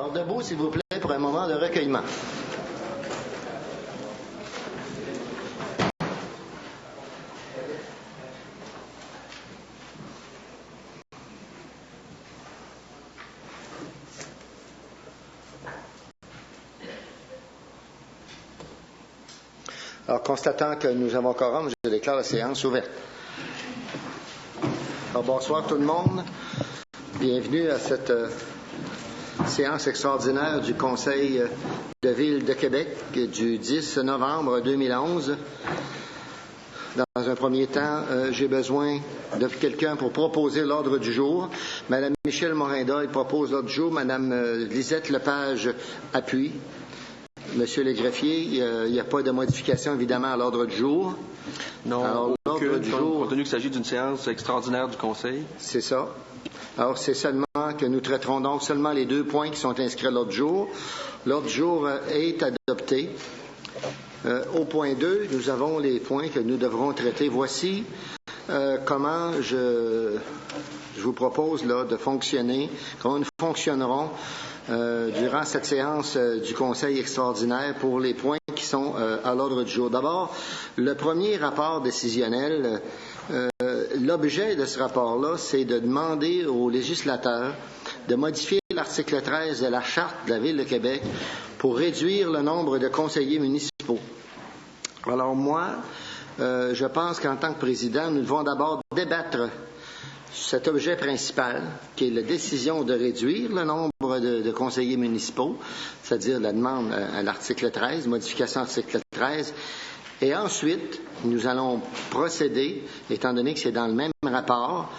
Alors, debout, s'il vous plaît, pour un moment de recueillement. Alors, constatant que nous avons quorum, je déclare la séance ouverte. Alors, bonsoir tout le monde. Bienvenue à cette séance extraordinaire du Conseil de Ville de Québec du 10 novembre 2011. Dans un premier temps, j'ai besoin de quelqu'un pour proposer l'ordre du jour. Madame Michèle Morinda, elle propose l'ordre du jour. Madame Lisette Lepage appuie. Monsieur le greffier, il n'y a pas de modification, évidemment, à l'ordre du jour. Non, alors, l'ordre du jour, compte tenu qu'il s'agit d'une séance extraordinaire du Conseil. C'est ça. Alors, c'est seulement que nous traiterons donc seulement les 2 points qui sont inscrits à l'ordre du jour. L'ordre du jour est adopté. Au point 2, nous avons les points que nous devrons traiter. Voici comment je vous propose là, de fonctionner, comment nous fonctionnerons durant cette séance du Conseil extraordinaire pour les points qui sont à l'ordre du jour. D'abord, le premier rapport décisionnel, l'objet de ce rapport-là, c'est de demander aux législateurs de modifier l'article 13 de la Charte de la Ville de Québec pour réduire le nombre de conseillers municipaux. Alors moi, je pense qu'en tant que président, nous devons d'abord débattre cet objet principal, qui est la décision de réduire le nombre de conseillers municipaux, c'est-à-dire la demande à l'article 13, modification de l'article 13. Et ensuite, nous allons procéder, étant donné que c'est dans le même rapport,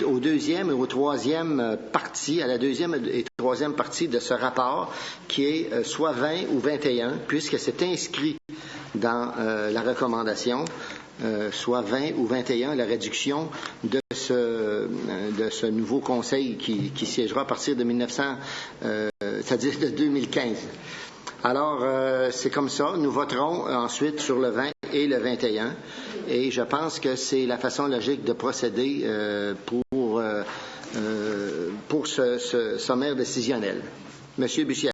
au deuxième et au troisième partie, à la deuxième et troisième partie de ce rapport, qui est soit 20 ou 21, puisque c'est inscrit dans la recommandation, soit 20 ou 21, la réduction de ce nouveau conseil qui siégera à partir de c'est-à-dire de 2015. Alors, c'est comme ça. Nous voterons ensuite sur le 20 et le 21. Et je pense que c'est la façon logique de procéder pour ce sommaire décisionnel. Monsieur Bussière.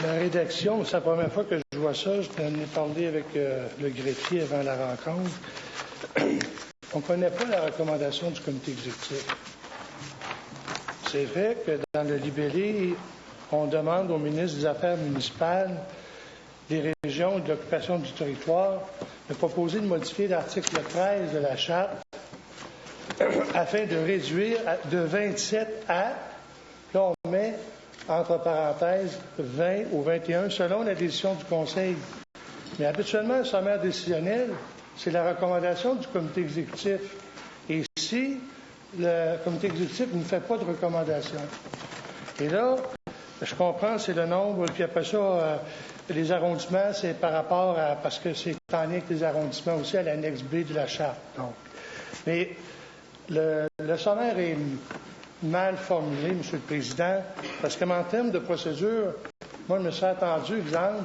La rédaction, c'est la première fois que je vois ça. Je t'en ai parlé avec le greffier avant la rencontre. On ne connaît pas la recommandation du comité exécutif. C'est vrai que dans le libellé, on demande au ministre des Affaires municipales, des régions et de l'occupation du territoire de proposer de modifier l'article 13 de la Charte afin de réduire de 27 à, là on met entre parenthèses 20 ou 21 selon la décision du Conseil. Mais habituellement, le sommaire décisionnel, c'est la recommandation du comité exécutif. Et si le comité exécutif ne fait pas de recommandation. Et là, je comprends, c'est le nombre, puis après ça, les arrondissements, c'est par rapport à, parce que c'est en lien avec les arrondissements aussi à l'annexe B de la Charte. Donc. Mais le sommaire est mal formulé, M. le Président, parce qu'en termes de procédure, moi, je me suis attendu, exemple,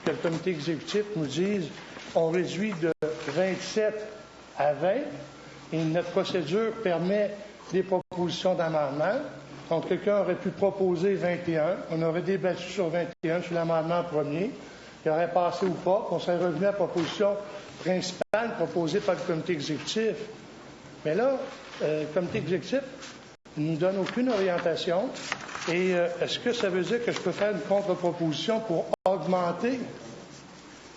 que le comité exécutif nous dise on réduit de 27 à 20, et notre procédure permet des propositions d'amendement. Donc, quelqu'un aurait pu proposer 21, on aurait débattu sur 21, sur l'amendement premier, il aurait passé ou pas, puis on serait revenu à la proposition principale proposée par le comité exécutif. Mais là, le comité exécutif ne nous donne aucune orientation. Et est-ce que ça veut dire que je peux faire une contre-proposition pour augmenter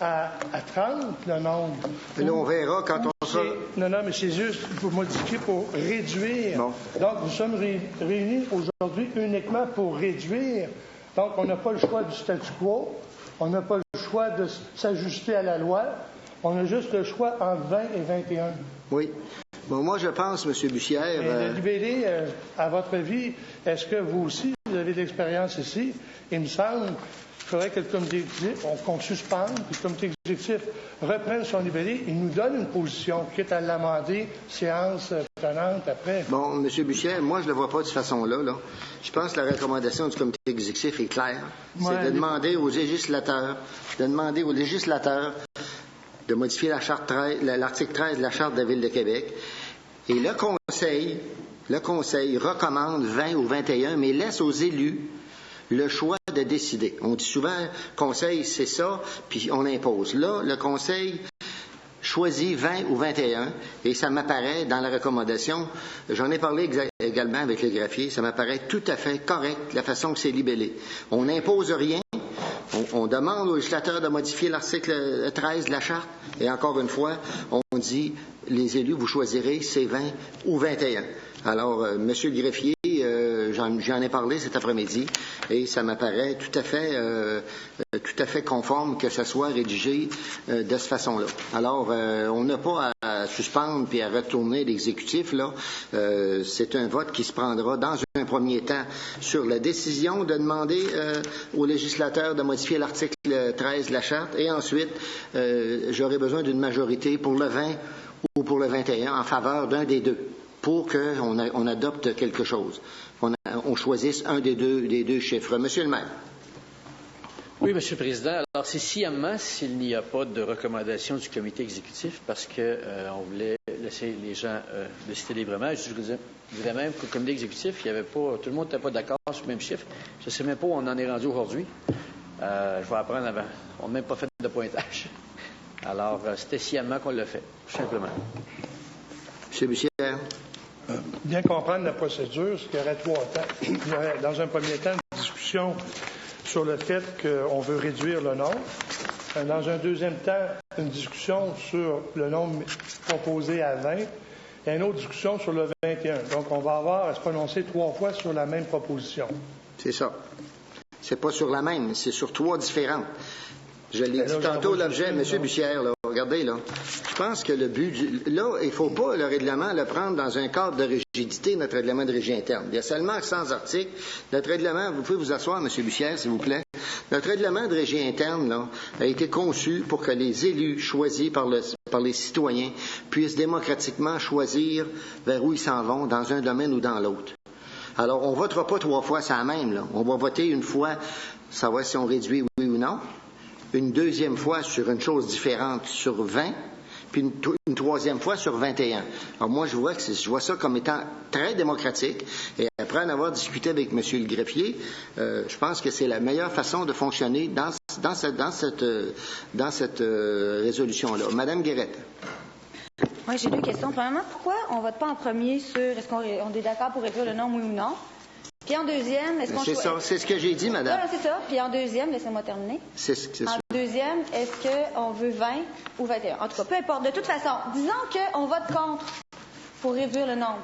à 30 le nombre? Et là, on verra quand on sera... Non, mais c'est juste pour modifier, pour réduire. Bon. Donc, nous sommes réunis aujourd'hui uniquement pour réduire. Donc, on n'a pas le choix du statu quo. On n'a pas le choix de s'ajuster à la loi. On a juste le choix entre 20 et 21. Oui. Bon, moi, je pense, M. Bussière... Le libellé, à votre avis, est-ce que vous aussi, vous avez de l'expérience ici? Il me semble qu'il faudrait que le comité exécutif, qu'on suspende, que le comité exécutif reprenne son libellé, il nous donne une position, quitte à l'amender, séance tenante après. Bon, M. Bussière, moi, je ne le vois pas de cette façon-là. Là. Je pense que la recommandation du comité exécutif est claire. Ouais, c'est de demander aux législateurs, de modifier la charte 13, l'article 13 de la Charte de la Ville de Québec. Et le Conseil le Conseil recommande 20 ou 21, mais laisse aux élus le choix de décider. On dit souvent, Conseil, c'est ça, puis on impose. Là, le Conseil choisit 20 ou 21, et ça m'apparaît dans la recommandation, j'en ai parlé également avec les greffiers, ça m'apparaît tout à fait correct la façon que c'est libellé. On n'impose rien, on demande au législateur de modifier l'article 13 de la Charte, et encore une fois, on dit, les élus, vous choisirez, c'est 20 ou 21. Alors, Monsieur le greffier, j'en ai parlé cet après-midi et ça m'apparaît tout à fait conforme que ça soit rédigé de cette façon-là. Alors, on n'a pas à suspendre puis à retourner l'exécutif, là. C'est un vote qui se prendra dans un premier temps sur la décision de demander au législateur de modifier l'article 13 de la Charte et ensuite, j'aurai besoin d'une majorité pour le 20 ou pour le 21 en faveur d'un des deux, pour qu'on adopte quelque chose, on choisisse un des deux chiffres. Monsieur le maire. Oui, Monsieur le Président. Alors, c'est sciemment s'il n'y a pas de recommandation du comité exécutif parce qu'on voulait laisser les gens décider librement. Je dirais même qu'au comité exécutif, il y avait pas, tout le monde n'était pas d'accord sur le même chiffre. Je ne sais même pas où on en est rendu aujourd'hui. Je vais apprendre avant. On n'a même pas fait de pointage. Alors, c'était sciemment qu'on l'a fait, tout simplement. Monsieur Bussière. Bien comprendre la procédure, il y aurait 3 temps. Il y aurait, dans un premier temps, une discussion sur le fait qu'on veut réduire le nombre. Dans un deuxième temps, une discussion sur le nombre proposé à 20 et une autre discussion sur le 21. Donc, on va avoir à se prononcer 3 fois sur la même proposition. C'est ça. C'est pas sur la même, c'est sur 3 différentes. Je l'ai dit tantôt, l'objet, M. Bussière, là, regardez, là. Je pense que le but, là, il ne faut pas le règlement le prendre dans un cadre de rigidité, notre règlement de régie interne. Il y a seulement 100 articles. Notre règlement, vous pouvez vous asseoir, M. Bussière, s'il vous plaît. Notre règlement de régie interne, là, a été conçu pour que les élus choisis par les citoyens puissent démocratiquement choisir vers où ils s'en vont, dans un domaine ou dans l'autre. Alors, on ne votera pas 3 fois ça même, là. On va voter une fois, savoir si on réduit oui ou non. Une deuxième fois sur une chose différente sur 20, puis une troisième fois sur 21. Alors moi, je vois ça comme étant très démocratique. Et après en avoir discuté avec M. le greffier, je pense que c'est la meilleure façon de fonctionner dans cette résolution-là. Madame Guérette. Oui, j'ai 2 questions. Premièrement, pourquoi on ne vote pas en premier sur est-ce qu'on est d'accord pour réduire le nombre, oui ou non? Puis en deuxième, est-ce qu'on... C'est ça, c'est ce que j'ai dit, madame. Non, c'est ça. Puis en deuxième, laissez-moi terminer. C'est ça. En deuxième, est-ce qu'on veut 20 ou 21? En tout cas, peu importe. De toute façon, disons qu'on vote contre pour réduire le nombre.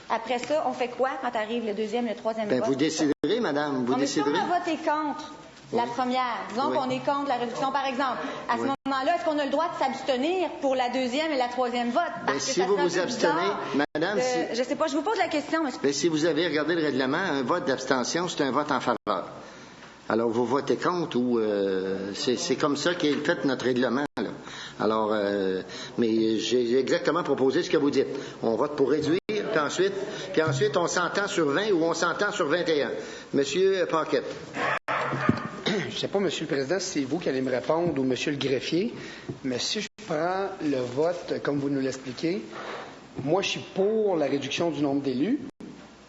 Après ça, on fait quoi quand arrive le deuxième, le troisième vote? Vous déciderez, madame. Vous déciderez. On a voté contre la première. Disons qu'on est contre la réduction, par exemple. À ce moment-là, est-ce qu'on a le droit de s'abstenir pour la deuxième et la troisième vote? Parce que si vous vous abstenez, madame... Je ne sais pas, je vous pose la question, monsieur. Si vous avez regardé le règlement, un vote d'abstention, c'est un vote en faveur. Alors, vous votez contre ou... c'est comme ça qu'est fait notre règlement, là. Alors, mais j'ai exactement proposé ce que vous dites. On vote pour réduire, puis ensuite on s'entend sur 20 ou on s'entend sur 21. Monsieur Paquette. Je ne sais pas, Monsieur le Président, si c'est vous qui allez me répondre ou Monsieur le greffier, mais si je prends le vote comme vous nous l'expliquez, moi, je suis pour la réduction du nombre d'élus,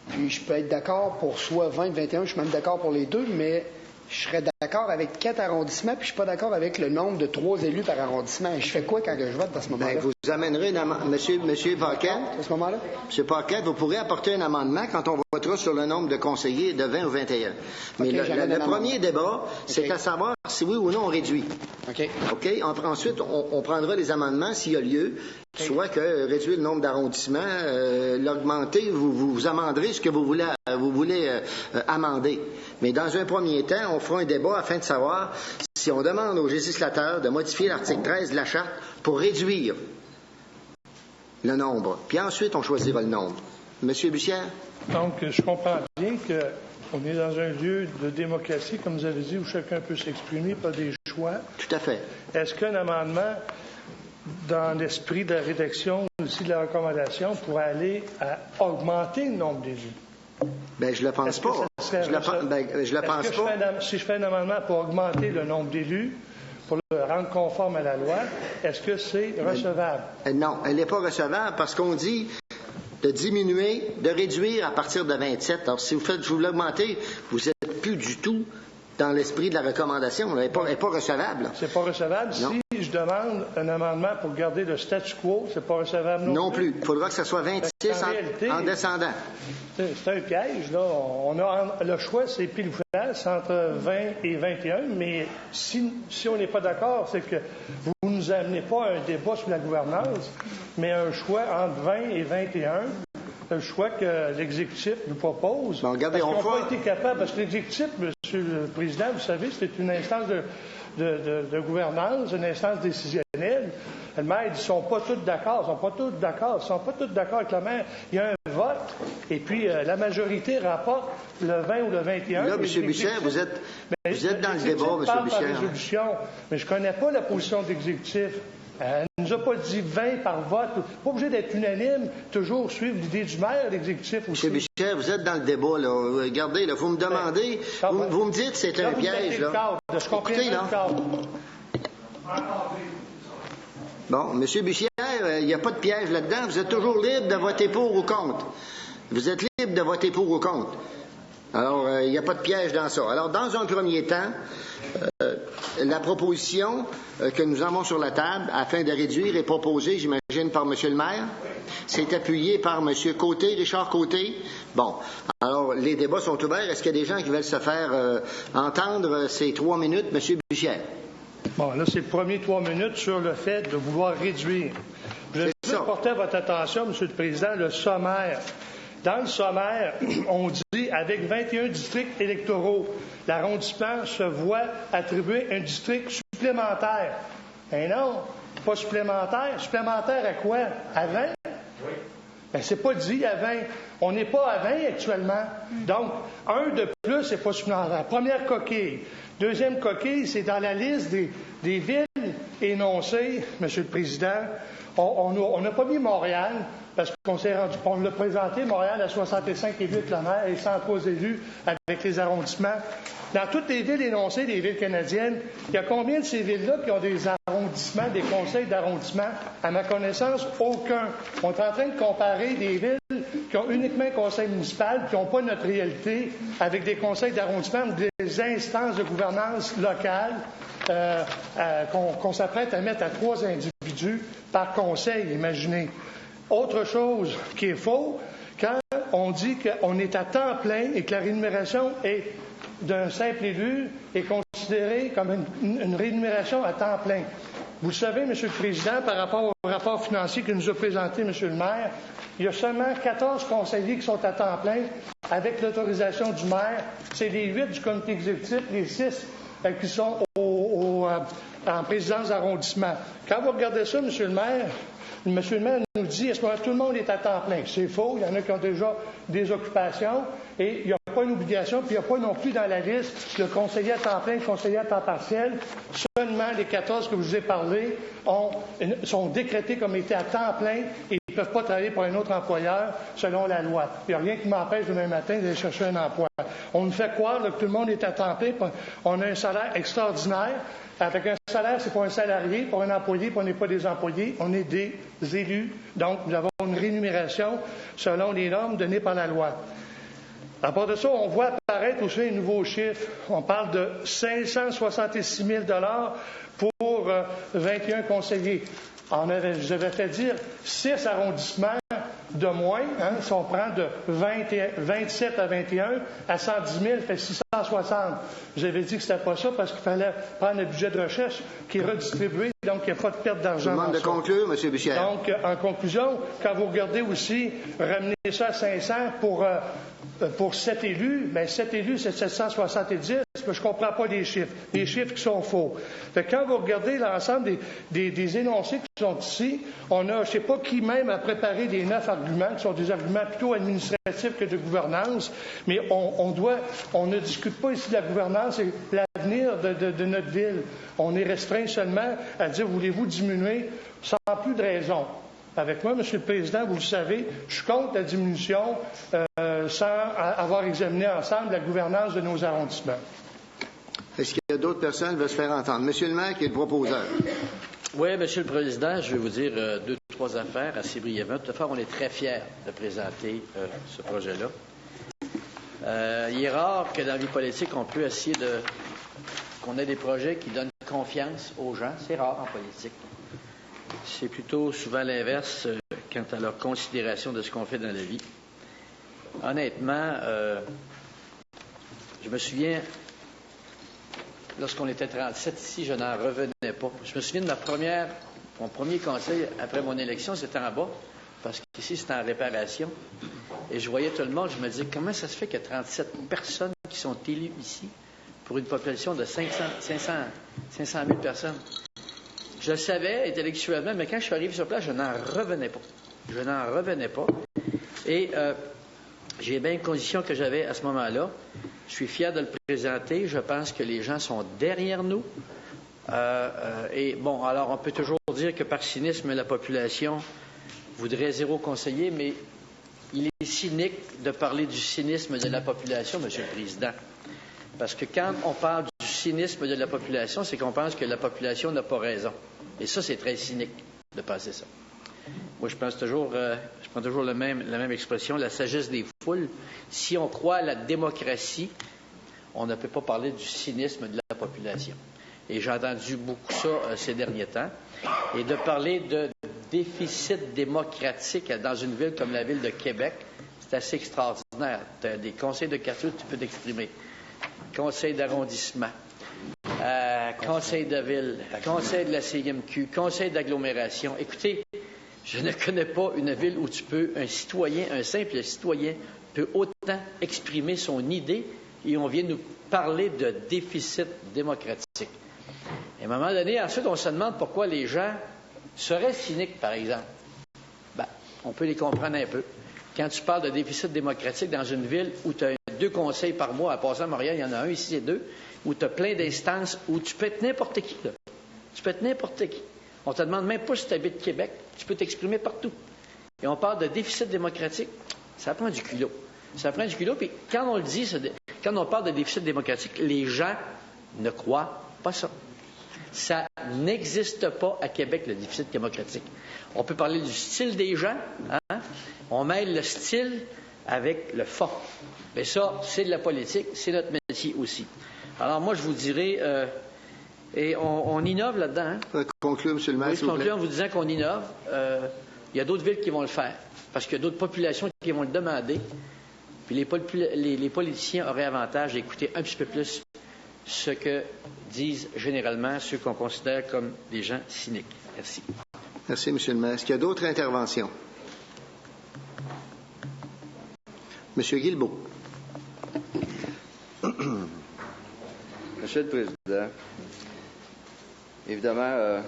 puis je peux être d'accord pour soit 20, 21, je suis même d'accord pour les deux, mais je serais d'accord avec 4 arrondissements, puis je ne suis pas d'accord avec le nombre de 3 élus par arrondissement. Je fais quoi quand je vote à ce moment-là? Vous amènerez, Monsieur Paquette, à ce moment-là? Monsieur Paquette, vous pourrez apporter un amendement quand on votera sur le nombre de conseillers de 20 ou 21. Mais le premier débat, c'est à savoir si oui ou non on réduit. OK. Ensuite, on prendra les amendements s'il y a lieu, soit que réduire le nombre d'arrondissements, l'augmenter, vous amenderez ce que vous voulez amender. Mais dans un premier temps, on fera un débat afin de savoir si on demande aux législateurs de modifier l'article 13 de la Charte pour réduire le nombre. Puis ensuite, on choisira le nombre. Monsieur Bussière? Donc, je comprends bien qu'on est dans un lieu de démocratie, comme vous avez dit, où chacun peut s'exprimer, pas des choix. Tout à fait. Est-ce qu'un amendement, dans l'esprit de la rédaction, aussi de la recommandation, pourrait aller à augmenter le nombre d'élus? Je le pense pas. Je le pense pas. Si je fais un amendement pour augmenter le nombre d'élus, pour le rendre conforme à la loi, est-ce que c'est recevable? Non, elle n'est pas recevable parce qu'on dit de diminuer, de réduire à partir de 27. Alors, si vous l'augmentez, vous n'êtes plus du tout dans l'esprit de la recommandation. Elle n'est pas recevable. C'est pas recevable. Non. Si je demande un amendement pour garder le statu quo, c'est pas recevable non plus. Il faudra que ça soit 26 réalité, en descendant. C'est un piège, là. On a le choix, c'est pile ou face entre 20 et 21, mais si on n'est pas d'accord, c'est que vous ne nous amenez pas à un débat sur la gouvernance, mais un choix entre 20 et 21. Le choix que l'exécutif nous propose. Bon, regardez, parce qu'on n'a pas été capable, parce que l'exécutif, Monsieur le Président, vous savez, c'est une instance de gouvernance, une instance décisionnelle. Le maire, ils ne sont pas tous d'accord. Ils ne sont pas tous d'accord avec le maire. Il y a un vote, et puis la majorité rapporte le 20 ou le 21. Là, M. Bucher, vous êtes dans le débat, M. Bucher. Mais je ne connais pas la position de l'exécutif. Elle ne nous a pas dit 20 par vote. Pas obligé d'être unanime, toujours suivre l'idée du maire, l'exécutif aussi. M. Bucher, vous êtes dans le débat, là. Regardez, là, vous me demandez, vous me dites que c'est un piège, là. Écoutez, là. Bon, M. Bucher, il n'y a pas de piège là-dedans. Vous êtes toujours libre de voter pour ou contre. Vous êtes libre de voter pour ou contre. Alors, il n'y a pas de piège dans ça. Alors, dans un premier temps, la proposition que nous avons sur la table afin de réduire est proposée, j'imagine, par M. le maire. C'est appuyé par M. Côté, Richard Côté. Bon, alors les débats sont ouverts. Est-ce qu'il y a des gens qui veulent se faire entendre ces 3 minutes, M. Bucher? Bon, là, c'est le premier 3 minutes sur le fait de vouloir réduire. Je veux porter à votre attention, M. le Président, le sommaire. Dans le sommaire, on dit, avec 21 districts électoraux, l'arrondissement se voit attribuer un district supplémentaire. Eh non, pas supplémentaire. Supplémentaire à quoi? À 20? Oui. Bien, c'est pas dit à 20. On n'est pas à 20 actuellement. Donc, un de plus, c'est pas supplémentaire. Première coquille. Deuxième coquille, c'est dans la liste des villes énoncées, M. le Président. On n'a pas mis Montréal, parce qu'on l'a présenté, Montréal, à 65 élus avec le maire et 103 élus avec les arrondissements. Dans toutes les villes énoncées, les villes canadiennes, il y a combien de ces villes-là qui ont des arrondissements, des conseils d'arrondissement? À ma connaissance, aucun. On est en train de comparer des villes qui ont uniquement un conseil municipal, qui n'ont pas notre réalité, avec des conseils d'arrondissement ou des instances de gouvernance locale qu'on s'apprête à mettre à 3 individus par conseil, imaginez. Autre chose qui est faux, quand on dit qu'on est à temps plein et que la rémunération d'un simple élu est considérée comme une rémunération à temps plein. Vous le savez, M. le Président, par rapport au rapport financier que nous a présenté M. le maire, il y a seulement 14 conseillers qui sont à temps plein avec l'autorisation du maire. C'est les 8 du comité exécutif, les 6 qui sont en présidence d'arrondissement. Quand vous regardez ça, M. le maire nous dit, est-ce que tout le monde est à temps plein? C'est faux. Il y en a qui ont déjà des occupations et il n'y a pas une obligation, puis il n'y a pas non plus dans la liste le conseiller à temps plein, le conseiller à temps partiel. Seulement les 14 que je vous ai parlé sont décrétés comme étant à temps plein et ils ne peuvent pas travailler pour un autre employeur selon la loi. Il n'y a rien qui m'empêche demain matin d'aller chercher un emploi. On nous fait croire là, que tout le monde est à temps plein, on a un salaire extraordinaire. Avec un salaire, c'est pas un salarié, pour un employé, puis on n'est pas des employés, on est des élus. Donc, nous avons une rémunération selon les normes données par la loi. À part de ça, on voit apparaître aussi un nouveau chiffre. On parle de 566 000 pour 21 conseillers. Je vous avais fait dire 6 arrondissements de moins, si on prend de 27 à 21, à 110 000, fait 660. Vous avez dit que c'était pas ça parce qu'il fallait prendre le budget de recherche qui est redistribué, donc il n'y a pas de perte d'argent. Je vous demande de conclure, M. Bucher. Donc, en conclusion, quand vous regardez aussi, ramener ça à 500 pour 7 élus, bien 7 élus, c'est 770, mais je ne comprends pas les chiffres qui sont faux. Fait que quand vous regardez l'ensemble des énoncés qui sont ici, on a, je ne sais pas qui même a préparé les 9 arguments, qui sont des arguments plutôt administratifs que de gouvernance, mais on ne discute pas ici de la gouvernance et l'avenir de notre ville. On est restreint seulement à dire, voulez-vous diminuer sans plus de raison. Avec moi, M. le Président, vous le savez, je suis contre la diminution sans avoir examiné ensemble la gouvernance de nos arrondissements. Est-ce qu'il y a d'autres personnes qui veulent se faire entendre? M. le maire, qui est le proposeur. Oui, M. le Président, je vais vous dire 2, trois affaires assez brièvement. Toutefois, on est très fiers de présenter ce projet-là. Il est rare que dans la vie politique, on peut essayer qu'on ait des projets qui donnent confiance aux gens. C'est rare en politique. C'est plutôt souvent l'inverse quant à leur considération de ce qu'on fait dans la vie. Honnêtement, je me souviens, lorsqu'on était 37 ici, je n'en revenais pas. Je me souviens de mon premier conseil après mon élection, c'était en bas, parce qu'ici, c'était en réparation. Et je voyais tout le monde, je me disais, comment ça se fait qu'il y a 37 personnes qui sont élues ici pour une population de 500 000 personnes? Je le savais intellectuellement, mais quand je suis arrivé sur place, je n'en revenais pas. Je n'en revenais pas. Et j'ai bien une condition que j'avais à ce moment-là. Je suis fier de le présenter. Je pense que les gens sont derrière nous. Et bon, alors on peut toujours dire que par cynisme, la population voudrait 0 conseiller, mais il est cynique de parler du cynisme de la population, M. le Président. Parce que quand on parle du cynisme de la population, c'est qu'on pense que la population n'a pas raison. Et ça, c'est très cynique de penser ça. Moi, je prends toujours la même expression, la sagesse des foules. Si on croit à la démocratie, on ne peut pas parler du cynisme de la population. Et j'ai entendu beaucoup ça ces derniers temps. Et de parler de déficit démocratique dans une ville comme la ville de Québec, c'est assez extraordinaire. Tu as des conseils de quartier où tu peux t'exprimer. Conseil d'arrondissement, conseil de ville, conseil de la CMQ, conseil d'agglomération. Écoutez, je ne connais pas une ville où un simple citoyen peut autant exprimer son idée et on vient nous parler de déficit démocratique. À un moment donné, ensuite, on se demande pourquoi les gens seraient cyniques, par exemple. Ben, on peut les comprendre un peu. Quand tu parles de déficit démocratique dans une ville où tu as 2 conseils par mois, à passer à Montréal, il y en a un, ici c'est 2, où tu as plein d'instances, où tu peux être n'importe qui, là. Tu peux être n'importe qui. On ne te demande même pas si tu habites Québec. Tu peux t'exprimer partout. Et on parle de déficit démocratique. Ça prend du culot. Ça prend du culot. Puis quand on le dit, quand on parle de déficit démocratique, les gens ne croient pas ça. Ça n'existe pas à Québec, le déficit démocratique. On peut parler du style des gens. Hein? On mêle le style avec le fond. Mais ça, c'est de la politique. C'est notre métier aussi. Alors moi, je vous dirais... et on innove là-dedans. Hein? Conclure, M. le maire. Oui, je conclue en vous disant qu'on innove. Il y a d'autres villes qui vont le faire, parce qu'il y a d'autres populations qui vont le demander. Puis les politiciens auraient avantage d'écouter un petit peu plus ce que disent généralement ceux qu'on considère comme des gens cyniques. Merci. Merci, M. le maire. Est-ce qu'il y a d'autres interventions? M. Guilbeault. Monsieur le Président, évidemment,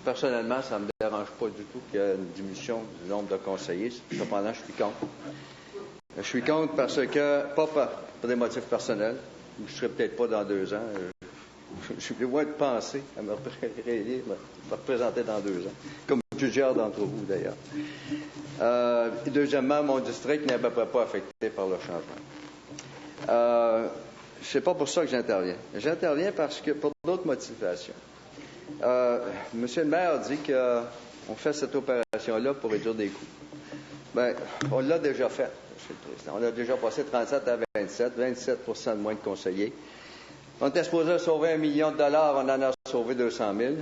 personnellement, ça ne me dérange pas du tout qu'il y ait une diminution du nombre de conseillers. Cependant, je suis contre. Je suis contre parce que, pas pour des motifs personnels, je ne serai peut-être pas dans 2 ans. Je suis loin de penser à me représenter dans 2 ans, comme plusieurs d'entre vous d'ailleurs. Deuxièmement, mon district n'est à peu près pas affecté par le changement. C'est pas pour ça que j'interviens. J'interviens parce que pour d'autres motivations. Monsieur le maire a dit qu'on fait cette opération-là pour réduire des coûts. Bien, on l'a déjà fait, Monsieur le Président. On a déjà passé 37 à 27 % de moins de conseillers. On était supposé sauver $1 million, on en a sauvé 200 000.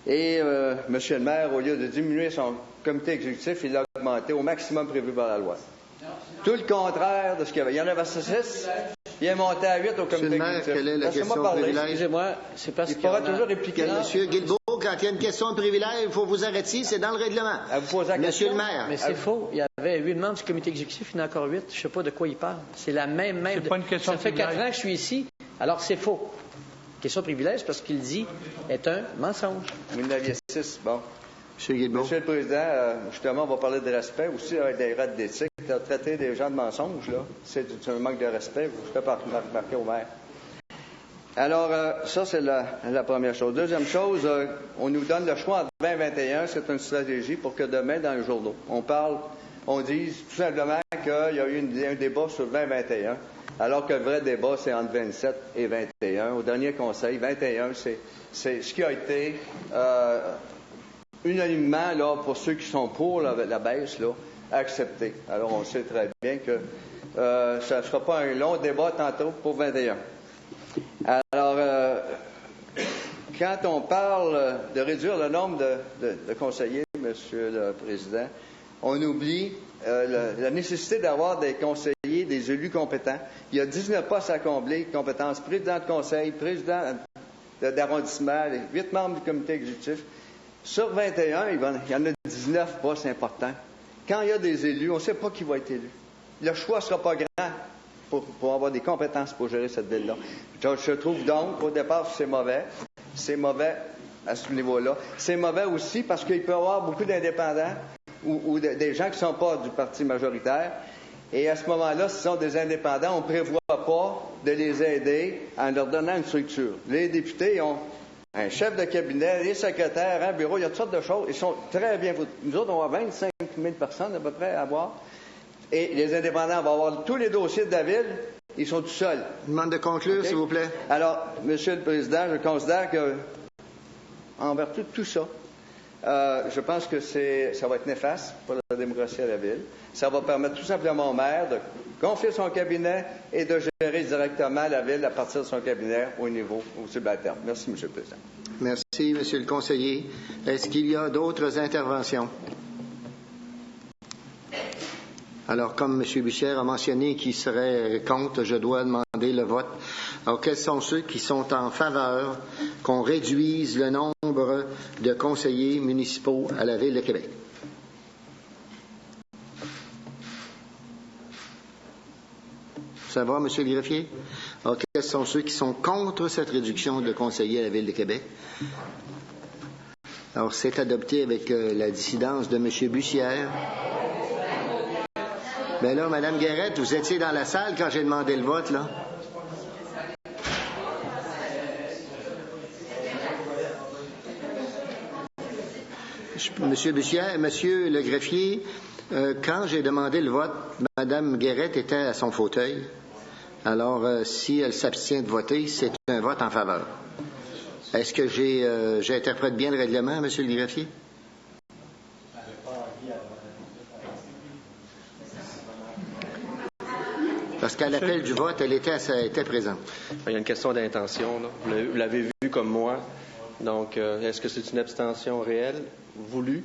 Et Monsieur le maire, au lieu de diminuer son comité exécutif, il l'a augmenté au maximum prévu par la loi. Tout le contraire de ce qu'il y avait. Il y en avait 6. Il est monté à 8 au comité exécutif. Quelle est la question de privilège? Excusez-moi, c'est parce qu'il pourra toujours répliquer. Monsieur Guilbeault, quand il y a une question de privilège, il faut vous arrêter. C'est dans le règlement. Monsieur le maire. Mais c'est faux. Il y avait 8 membres du comité exécutif, il y en a encore 8. Je ne sais pas de quoi il parle. C'est la même. C'est pas une question Ça fait de 4 ans que je suis ici. Alors c'est faux. Question de privilège parce qu'il dit est un mensonge. Vous en aviez 6. Bon. Monsieur Guilbeault. Monsieur le Président, justement, on va parler de respect aussi avec des règles d'éthique. Traiter des gens de mensonges, là, c'est un manque de respect. Je fais remarquer au maire. Alors, ça, c'est la première chose. Deuxième chose, on nous donne le choix entre 2021. C'est une stratégie pour que demain, dans les journaux, on dise tout simplement qu'il y a eu un débat sur 2021, alors que le vrai débat, c'est entre 27 et 21. Au dernier conseil, 21, c'est ce qui a été unanimement, là, pour ceux qui sont pour la baisse, là, accepté. Alors, on sait très bien que ça ne sera pas un long débat tantôt pour 21. Alors, quand on parle de réduire le nombre de conseillers, Monsieur le Président, on oublie la nécessité d'avoir des conseillers, des élus compétents. Il y a 19 postes à combler, compétences président de conseil, président d'arrondissement, les 8 membres du comité exécutif. Sur 21, il y en a 19 postes importants. Quand il y a des élus, on ne sait pas qui va être élu. Le choix ne sera pas grand pour avoir des compétences pour gérer cette ville-là. Je trouve donc, au départ, c'est mauvais. C'est mauvais à ce niveau-là. C'est mauvais aussi parce qu'il peut y avoir beaucoup d'indépendants ou des gens qui ne sont pas du parti majoritaire. Et à ce moment-là, ce sont des indépendants. On ne prévoit pas de les aider en leur donnant une structure. Les députés ont un chef de cabinet, des secrétaires, un bureau, il y a toutes sortes de choses. Ils sont très bien. Nous autres, on va 25 000 personnes à peu près à voir. Et les indépendants vont avoir tous les dossiers de la ville. Ils sont tout seuls. Demande de conclure, okay? S'il vous plaît. Alors, Monsieur le Président, je considère que, en vertu de tout ça, je pense que ça va être néfaste pour la démocratie à la ville. Ça va permettre tout simplement au maire de confier son cabinet et de gérer directement la ville à partir de son cabinet au niveau subalterne. Merci, Monsieur le Président. Merci, Monsieur le conseiller. Est-ce qu'il y a d'autres interventions? Alors, comme M. Bussière a mentionné qu'il serait contre, je dois demander le vote. Alors, quels sont ceux qui sont en faveur qu'on réduise le nombre de conseillers municipaux à la Ville de Québec? Ça va, M. le greffier? Alors, quels sont ceux qui sont contre cette réduction de conseillers à la Ville de Québec? Alors, c'est adopté avec la dissidence de M. Bussière. Bien là, Mme Guérette, vous étiez dans la salle quand j'ai demandé le vote, là. Monsieur Bussière, Monsieur le greffier, quand j'ai demandé le vote, Mme Guérette était à son fauteuil. Alors, si elle s'abstient de voter, c'est un vote en faveur. Est-ce que j'interprète bien le règlement, Monsieur le greffier? Parce qu'à l'appel du vote, elle était présente. Il y a une question d'intention, là. Vous l'avez vu comme moi. Donc, est-ce que c'est une abstention réelle, voulue,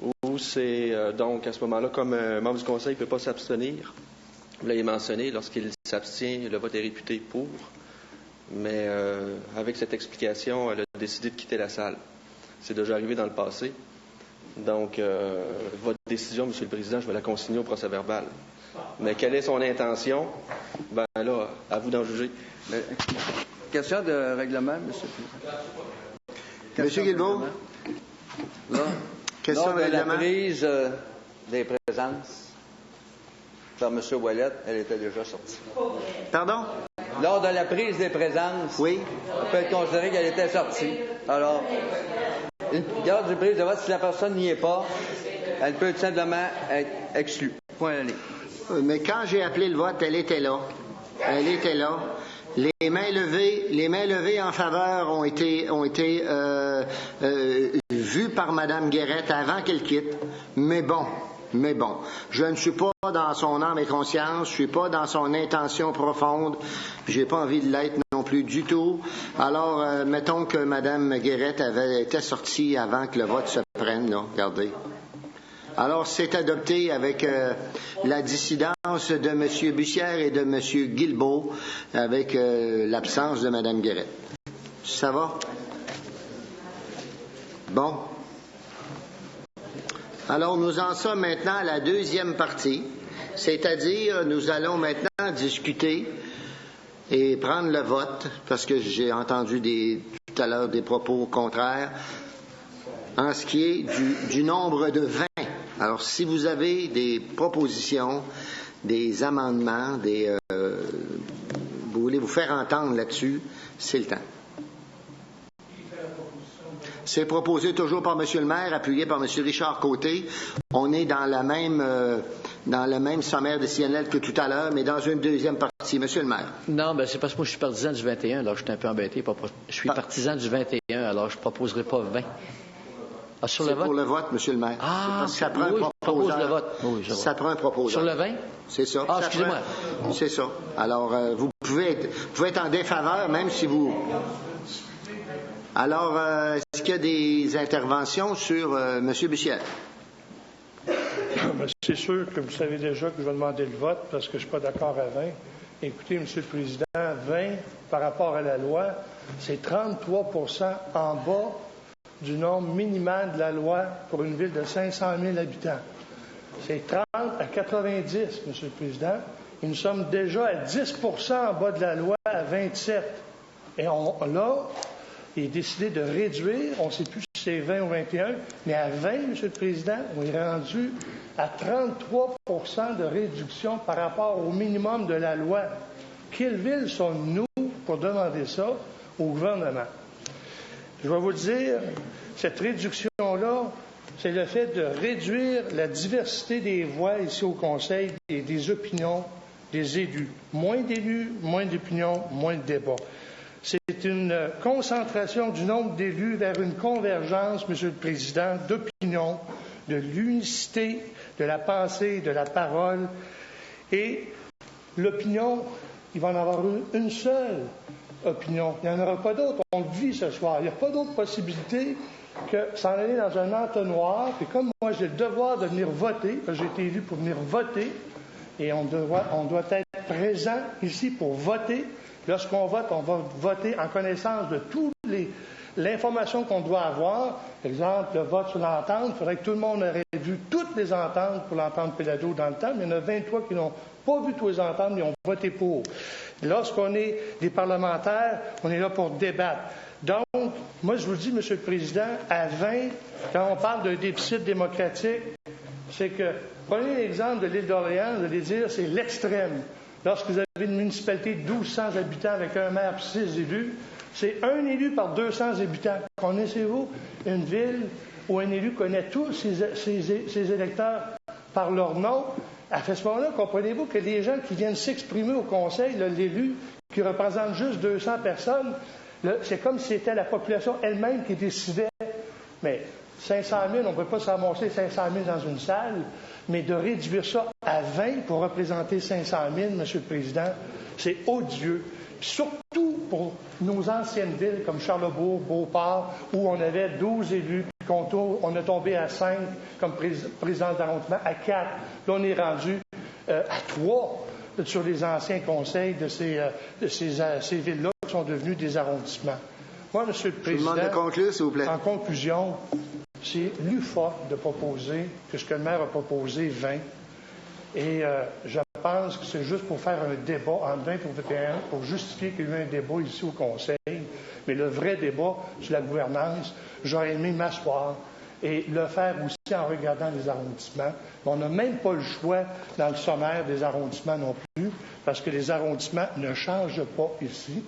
ou c'est donc à ce moment-là, comme un membre du conseil ne peut pas s'abstenir? Vous l'avez mentionné, lorsqu'il s'abstient, le vote est réputé pour. Mais avec cette explication, elle a décidé de quitter la salle. C'est déjà arrivé dans le passé. Donc, votre décision, M. le Président, je vais la consigner au procès-verbal. Mais quelle est son intention? Ben là, à vous d'en juger. Question de règlement, M. le Président. M. Guilbeault. Question de règlement. La prise des présences par M. Ouellet, elle était déjà sortie. Pardon? Lors de la prise des présences, oui, on peut considérer qu'elle était sortie. Alors, une garde du prise de vote, si la personne n'y est pas, elle peut tout simplement être exclue. Point à la ligne. Mais quand j'ai appelé le vote, elle était là. Elle était là. Les mains levées en faveur ont été vues par Mme Guérette avant qu'elle quitte. Mais bon, je ne suis pas dans son âme et conscience, je suis pas dans son intention profonde, j'ai pas envie de l'être non plus du tout. Alors, mettons que Mme Guérette était sortie avant que le vote se prenne, là, regardez. Alors, c'est adopté avec la dissidence de M. Bussière et de M. Guilbeault, avec l'absence de Mme Guérette. Ça va? Bon. Alors, nous en sommes maintenant à la deuxième partie, c'est-à-dire, nous allons maintenant discuter et prendre le vote, parce que j'ai entendu tout à l'heure des propos contraires, en ce qui est du nombre de 20. Alors, si vous avez des propositions, des amendements, vous voulez vous faire entendre là-dessus, c'est le temps. C'est proposé toujours par M. le maire, appuyé par M. Richard Côté. On est dans le même sommaire décisionnel que tout à l'heure, mais dans une deuxième partie. M. le maire. Non, ben c'est parce que moi, je suis partisan du 21, alors je suis un peu embêté. Je suis partisan du 21, alors je ne proposerai pas 20. Ah, sur C'est le vote? pour le vote, M. le maire. Ah, C'est parce que ça prend oui, un je propose proposeur. le vote. Oui, je vois. Ça prend un proposeur. Sur le 20? C'est ça. Ah, Ça excusez-moi. C'est ça. Alors, vous pouvez être en défaveur, même si vous... Alors, est-ce qu'il y a des interventions sur M. Bussière? C'est sûr que vous savez déjà que je vais demander le vote parce que je ne suis pas d'accord à 20. Écoutez, M. le Président, 20 par rapport à la loi, c'est 33 en bas du nombre minimal de la loi pour une ville de 500 000 habitants. C'est 30 à 90, M. le Président. Et nous sommes déjà à 10 en bas de la loi à 27. Et là, il est décidé de réduire, on ne sait plus si c'est 20 ou 21, mais à 20, M. le Président, on est rendu à 33 de réduction par rapport au minimum de la loi. Quelle ville sommes-nous pour demander ça au gouvernement? Je vais vous le dire, cette réduction-là, c'est le fait de réduire la diversité des voix ici au Conseil et des opinions des élus. Moins d'élus, moins d'opinions, moins de débats. C'est une concentration du nombre d'élus vers une convergence, M. le Président, d'opinions, de l'unicité, de la pensée, de la parole. Et l'opinion, il va en avoir une seule opinion. Il n'y en aura pas d'autre. On le vit ce soir. Il n'y a pas d'autre possibilité que s'en aller dans un entonnoir. Puis comme moi, j'ai le devoir de venir voter, parce que j'ai été élu pour venir voter, et on doit être présent ici pour voter. Lorsqu'on vote, on va voter en connaissance de toutes l'information qu'on doit avoir. Par exemple, le vote sur l'entente, il faudrait que tout le monde aurait vu toutes les ententes pour l'entente Péladeau dans le temps, mais il y en a 23 qui n'ont pas vu toutes les ententes, mais ont voté pour. Lorsqu'on est des parlementaires, on est là pour débattre. Donc, moi, je vous dis, M. le Président, à 20, quand on parle d'un déficit démocratique, c'est que, prenez l'exemple de l'île d'Orléans, vous allez dire, c'est l'extrême. Lorsque vous avez une municipalité de 1200 habitants avec un maire et 6 élus, c'est un élu par 200 habitants. Connaissez-vous une ville où un élu connaît tous ses électeurs par leur nom? À ce moment-là, comprenez-vous que les gens qui viennent s'exprimer au Conseil, là, l'élu, qui représente juste 200 personnes, là, c'est comme si c'était la population elle-même qui décidait. Mais 500 000, on ne peut pas s'amasser 500 000 dans une salle, mais de réduire ça à 20 pour représenter 500 000, M. le Président, c'est odieux. Puis surtout pour nos anciennes villes comme Charlebourg, Beauport, où on avait 12 élus, puis on a tombé à 5 comme président d'arrondissement, à 4. Là, on est rendu à 3 sur les anciens conseils de ces villes-là qui sont devenues des arrondissements. Moi, M. le Président, je vous demande de conclure, s'il vous plaît. En conclusion, c'est l'UFA de proposer que ce que le maire a proposé, 20. Et je pense que c'est juste pour faire un débat entre 20 et 21 pour justifier qu'il y a eu un débat ici au Conseil. Mais le vrai débat sur la gouvernance, j'aurais aimé m'asseoir et le faire aussi en regardant les arrondissements. Mais on n'a même pas le choix dans le sommaire des arrondissements non plus, parce que les arrondissements ne changent pas ici.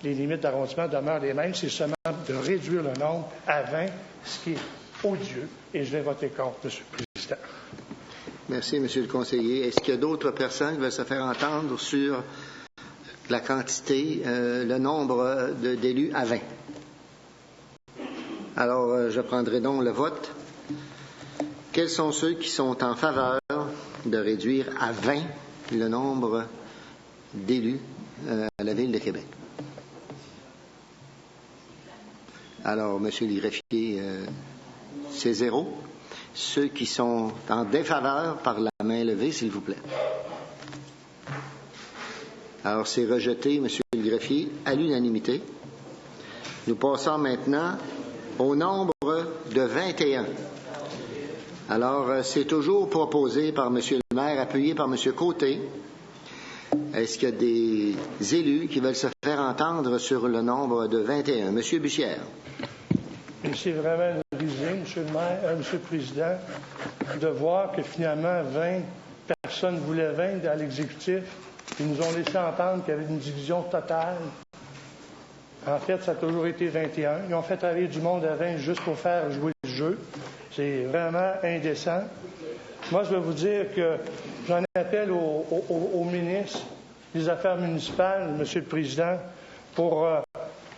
Les limites d'arrondissement demeurent les mêmes. C'est seulement de réduire le nombre à 20, ce qui est odieux. Et je vais voter contre, M. le Président. Merci, M. le conseiller. Est-ce qu'il y a d'autres personnes qui veulent se faire entendre sur la quantité, le nombre d'élus à 20? Alors, je prendrai donc le vote. Quels sont ceux qui sont en faveur de réduire à 20 le nombre d'élus à la Ville de Québec? Alors, M. le greffier, c'est 0. Ceux qui sont en défaveur, par la main levée, s'il vous plaît. Alors, c'est rejeté, M. le greffier, à l'unanimité. Nous passons maintenant au nombre de 21. Alors, c'est toujours proposé par M. le maire, appuyé par M. Côté. Est-ce qu'il y a des élus qui veulent se faire entendre sur le nombre de 21? M. Bussière. Et c'est vraiment brisé, M. le maire, M. le Président, de voir que finalement 20 personnes voulaient 20 à l'exécutif. Ils nous ont laissé entendre qu'il y avait une division totale. En fait, ça a toujours été 21. Ils ont fait travailler du monde à 20 juste pour faire jouer le jeu. C'est vraiment indécent. Moi, je vais vous dire que j'en appelle au ministre des Affaires municipales, M. le Président, pour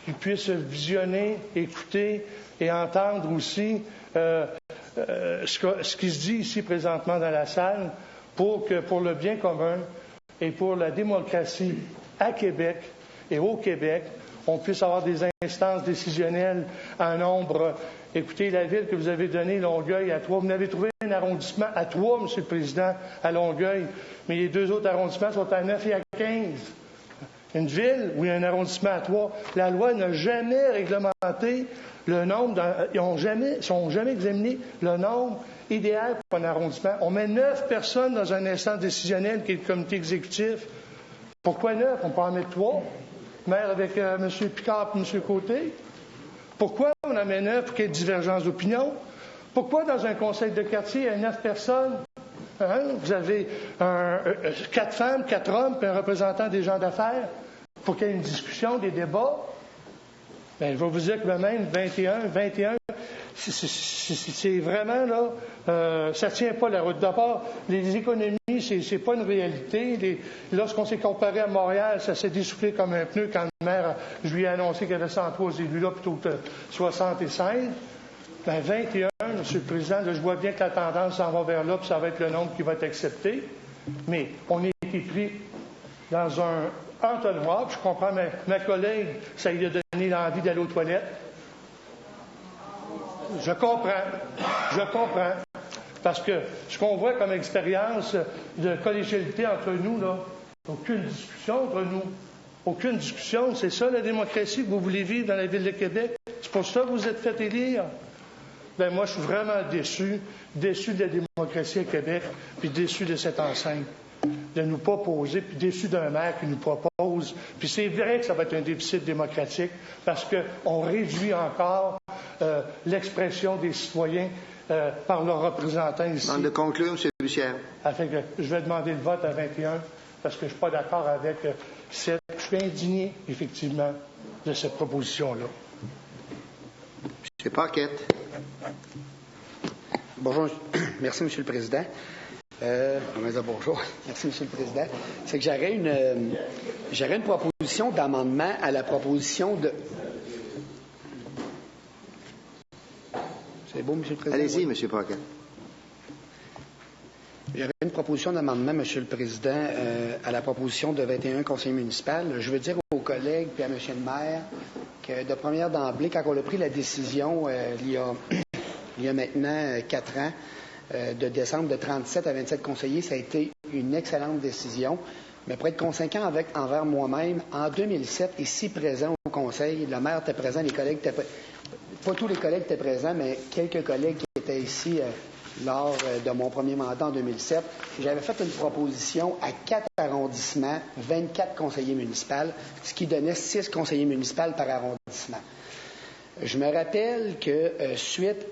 qu'ils puissent visionner, écouter et entendre aussi ce qui se dit ici présentement dans la salle pour que, pour le bien commun et pour la démocratie à Québec et au Québec, on puisse avoir des instances décisionnelles en nombre. Écoutez, la ville que vous avez donnée, Longueuil, à 3, vous n'avez trouvé un arrondissement à 3, M. le Président, à Longueuil, mais les 2 autres arrondissements sont à 9 et à 15. Une ville où il y a un arrondissement à 3, la loi n'a jamais réglementé le nombre, ils n'ont jamais examiné le nombre idéal pour un arrondissement. On met 9 personnes dans un instance décisionnelle qui est le comité exécutif. Pourquoi 9? On peut en mettre 3. Maire avec M. Picard et M. Côté. Pourquoi on en met 9 pour qu'il y ait divergence d'opinion? Pourquoi dans un conseil de quartier, il y a 9 personnes? Hein? Vous avez 4 femmes, 4 hommes, puis un représentant des gens d'affaires pour qu'il y ait une discussion, des débats. Bien, je vais vous dire que même 21, c'est vraiment, là, ça ne tient pas la route. D'abord, les économies, c'est pas une réalité. Lorsqu'on s'est comparé à Montréal, ça s'est dessoufflé comme un pneu quand le maire, je lui ai annoncé qu'il y avait 103 élus là plutôt que 76. Bien, 21, M. le Président, là, je vois bien que la tendance s'en va vers là, puis ça va être le nombre qui va être accepté. Mais on a été pris dans un entonnoir, puis je comprends ma collègue, ça lui a donné l'envie d'aller aux toilettes. Je comprends. Parce que ce qu'on voit comme expérience de collégialité entre nous, là, aucune discussion entre nous. Aucune discussion. C'est ça la démocratie que vous voulez vivre dans la ville de Québec. C'est pour ça que vous êtes fait élire. Bien, moi, je suis vraiment déçu de la démocratie à Québec, puis déçu de cette enceinte, de nous pas poser, puis déçu d'un maire qui nous propose. Puis c'est vrai que ça va être un déficit démocratique, parce qu'on réduit encore l'expression des citoyens par leurs représentants ici. Demande de conclure, M. Bussière. Afin que je vais demander le vote à 21, parce que je ne suis pas d'accord avec cette... Je suis indigné, effectivement, de cette proposition-là. M. Paquette. Bonjour. Merci, M. le Président. Bonjour. Merci, M. le Président. C'est que j'aurais une proposition d'amendement à la proposition de... C'est beau, M. le Président? Allez-y, M. Paquette. J'aurais une proposition d'amendement, M. le Président, à la proposition de 21 conseillers municipaux. Je veux dire aux collègues et à M. le maire que de première d'emblée, quand on a pris la décision il y a maintenant 4 ans, de descendre de 37 à 27 conseillers, ça a été une excellente décision. Mais pour être conséquent envers moi-même, en 2007, ici présent au Conseil, le maire était présent, les collègues étaient pas tous les collègues étaient présents, mais quelques collègues qui étaient ici lors de mon premier mandat en 2007. J'avais fait une proposition à 4 arrondissements, 24 conseillers municipaux, ce qui donnait 6 conseillers municipaux par arrondissement. Je me rappelle que suite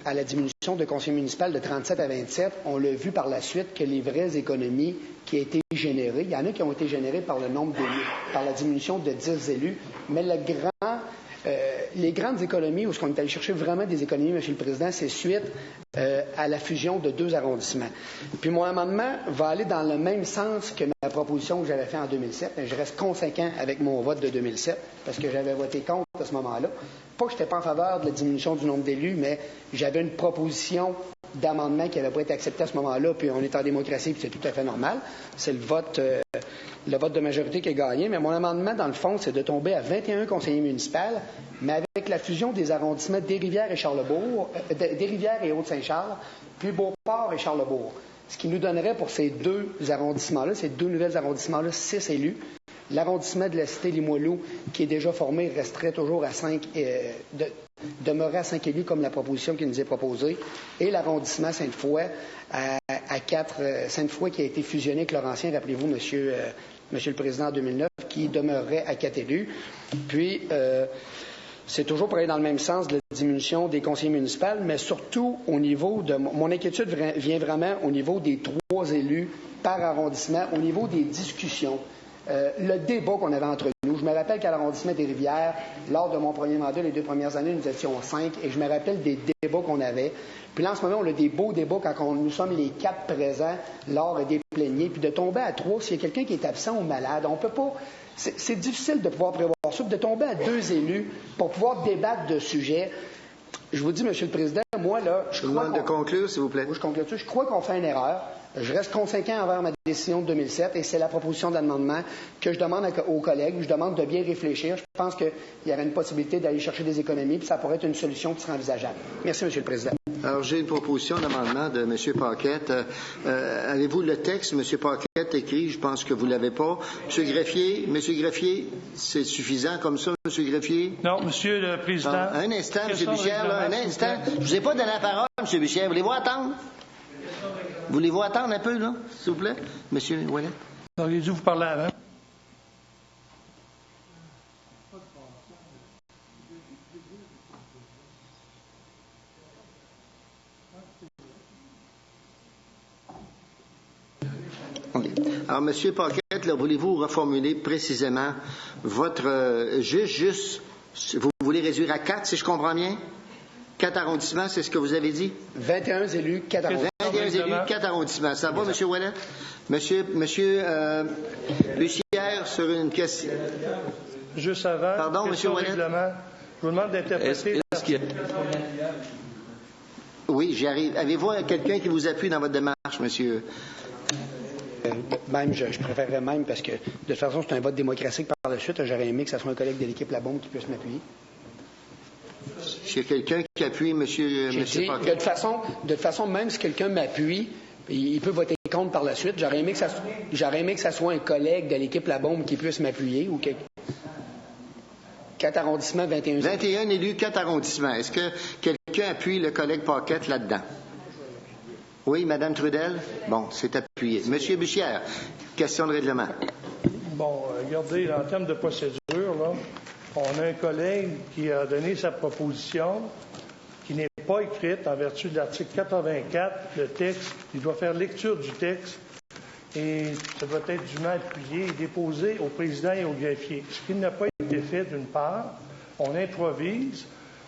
à la diminution de conseillers municipaux de 37 à 27, on l'a vu par la suite que les vraies économies qui ont été générées, il y en a qui ont été générées par le nombre d'élus, par la diminution de 10 élus, mais les grandes économies, où on est allé chercher vraiment des économies, M. le Président, c'est suite à la fusion de 2 arrondissements. Puis mon amendement va aller dans le même sens que ma proposition que j'avais faite en 2007. Mais je reste conséquent avec mon vote de 2007 parce que j'avais voté contre à ce moment-là. Pas que je n'étais pas en faveur de la diminution du nombre d'élus, mais j'avais une proposition d'amendement qui n'avait pas été acceptée à ce moment-là, puis on est en démocratie, puis c'est tout à fait normal. C'est le vote de majorité qui a gagné. Mais mon amendement, dans le fond, c'est de tomber à 21 conseillers municipaux, mais avec la fusion des arrondissements des Rivières et Charlebourg, des Rivières et Haute-Saint-Charles, puis Beauport et Charlebourg. Ce qui nous donnerait pour ces 2 arrondissements-là, ces 2 nouvelles arrondissements-là, 6 élus. L'arrondissement de la Cité-Limoilou, qui est déjà formé, resterait toujours à 5, demeurer à 5 élus comme la proposition qui nous est proposée. Et l'arrondissement Sainte-Foy à 4, Sainte-Foy qui a été fusionné avec Laurentien, rappelez-vous, Monsieur le Président, en 2009, qui demeurerait à 4 élus. Puis, c'est toujours pour aller dans le même sens de la diminution des conseillers municipaux, mais surtout au niveau de... Mon inquiétude vient vraiment au niveau des 3 élus par arrondissement, au niveau des discussions. Le débat qu'on avait entre nous. Je me rappelle qu'à l'arrondissement des Rivières, lors de mon premier mandat, les 2 premières années, nous étions 5, et je me rappelle des débats qu'on avait. Puis là, en ce moment, on a des beaux débats quand nous sommes les 4 présents lors des pléniers, puis de tomber à 3, s'il y a quelqu'un qui est absent ou malade, on peut pas... C'est difficile de pouvoir prévoir ça. ça, de tomber à 2 élus pour pouvoir débattre de sujets. Je vous dis, M. le Président, moi, là, je vous demande de conclure, s'il vous plaît. Oui, je conclue dessus. Je crois qu'on fait une erreur. Je reste conséquent envers ma décision de 2007 et c'est la proposition d'amendement que je demande aux collègues. Je demande de bien réfléchir. Je pense qu'il y aurait une possibilité d'aller chercher des économies puis ça pourrait être une solution qui serait envisageable. Merci, M. le Président. Alors, j'ai une proposition d'amendement de M. Paquette. Avez-vous le texte, M. Paquette, écrit? Je pense que vous ne l'avez pas. M. Greffier, c'est suffisant comme ça, M. Greffier? Non, M. le Président. Un instant, M. Bussière, là, un instant. Je ne vous ai pas donné la parole, M. Bussière. Voulez-vous attendre? Voulez-vous attendre un peu, là, s'il vous plaît? M. Ouellet? J'aurais dû vous parler avant. Okay. Alors, M. Paquette, là, voulez-vous reformuler précisément votre... juste, vous voulez réduire à 4, si je comprends bien? 4 arrondissements, c'est ce que vous avez dit? 21 élus, 4 arrondissements. 21 élus, 4 arrondissements. Ça va, M. Ouellet? Monsieur Bussière, sur une question... Juste avant, pardon, M. Ouellet? Je vous demande d'interpréter... Oui, j'y arrive. Avez-vous quelqu'un qui vous appuie dans votre démarche, monsieur? Même, je préférerais même, parce que de toute façon, c'est un vote démocratique par la suite. J'aurais aimé que ce soit un collègue de l'équipe La Bombe qui puisse m'appuyer. Est-ce qu'il y a quelqu'un qui appuie M. Paquette? De toute façon, même si quelqu'un m'appuie, il peut voter contre par la suite. J'aurais aimé que ça soit un collègue de l'équipe La Bombe qui puisse m'appuyer. Ou 4 arrondissements, 21 élus. 21 élus, 4 arrondissements. Est-ce que quelqu'un appuie le collègue Paquette là-dedans? Oui, Mme Trudel? Bon, c'est appuyé. M. Bussière, question de règlement. Bon, regardez, en termes de procédure, là, on a un collègue qui a donné sa proposition qui n'est pas écrite en vertu de l'article 84. Le texte, il doit faire lecture du texte et ça doit être dûment appuyé et déposé au président et au greffier. Ce qui n'a pas été fait, d'une part, on improvise,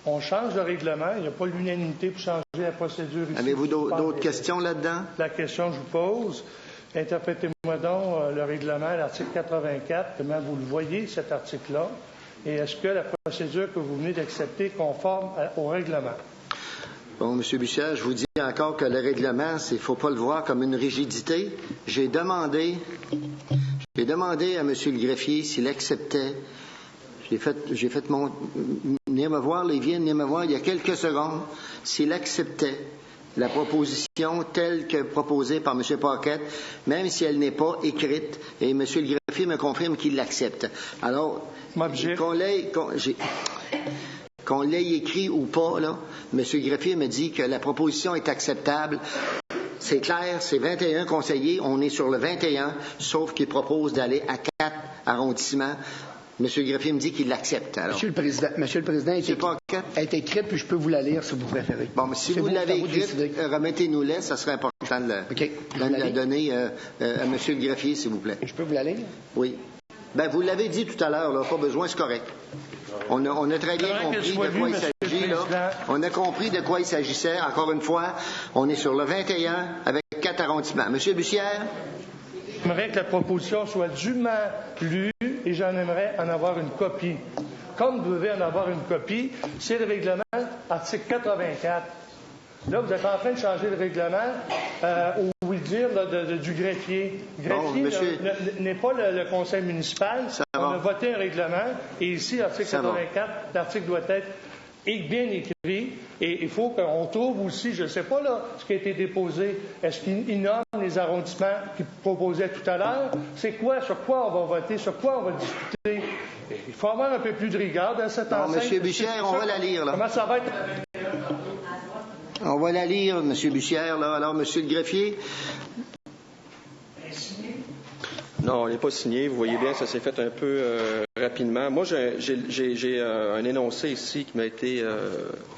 on change le règlement, il n'y a pas l'unanimité pour changer la procédure ici. Avez-vous d'autres questions là-dedans? La question que je vous pose, interprétez-moi donc le règlement, l'article 84, comment vous le voyez, cet article-là, et est-ce que la procédure que vous venez d'accepter est conforme au règlement? Bon, M. Bussière, je vous dis encore que le règlement, il ne faut pas le voir comme une rigidité. J'ai demandé à M. le greffier s'il acceptait. J'ai fait venir me voir, il vient venir me voir il y a quelques secondes, s'il acceptait la proposition telle que proposée par M. Paquette, même si elle n'est pas écrite, et M. le greffier me confirme qu'il l'accepte. Alors, qu'on l'ait écrit ou pas, là, M. le greffier me dit que la proposition est acceptable. C'est clair, c'est 21 conseillers, on est sur le 21, sauf qu'il propose d'aller à 4 arrondissements. M. le greffier me dit qu'il l'accepte. Monsieur le Président, elle est écrite, puis je peux vous la lire si vous préférez. Bon, mais si vous l'avez écrite, remettez-nous-la, ça serait important de la donner à M. le greffier, s'il vous plaît. Je peux vous la lire? Oui. Ben, vous l'avez dit tout à l'heure, là, pas besoin, c'est correct. On a très bien compris de quoi il s'agit, là. On a compris de quoi il s'agissait. Encore une fois, on est sur le 21 avec 4 arrondissements. M. Bussière? J'aimerais que la proposition soit dûment lue et j'en aimerais en avoir une copie. Comme vous devez en avoir une copie, c'est le règlement, article 84. Là, vous êtes en train de changer le règlement, ou dire du greffier. Le greffier n'est pas le conseil municipal. On a voté un règlement et ici, article 84, l'article doit être bien écrit et il faut qu'on trouve aussi, je ne sais pas là, ce qui a été déposé. Est-ce qu'il nomme les arrondissements qu'il proposait tout à l'heure? C'est quoi? Sur quoi on va voter? Sur quoi on va discuter? Il faut avoir un peu plus de rigueur dans cette enceinte. M. Bussière, on va la lire, là. Comment ça va être? On va la lire, M. Bussière, là. Alors, M. le greffier? Non, elle n'est pas signée. Vous voyez bien, ça s'est fait un peu rapidement. Moi, j'ai un énoncé ici qui m'a été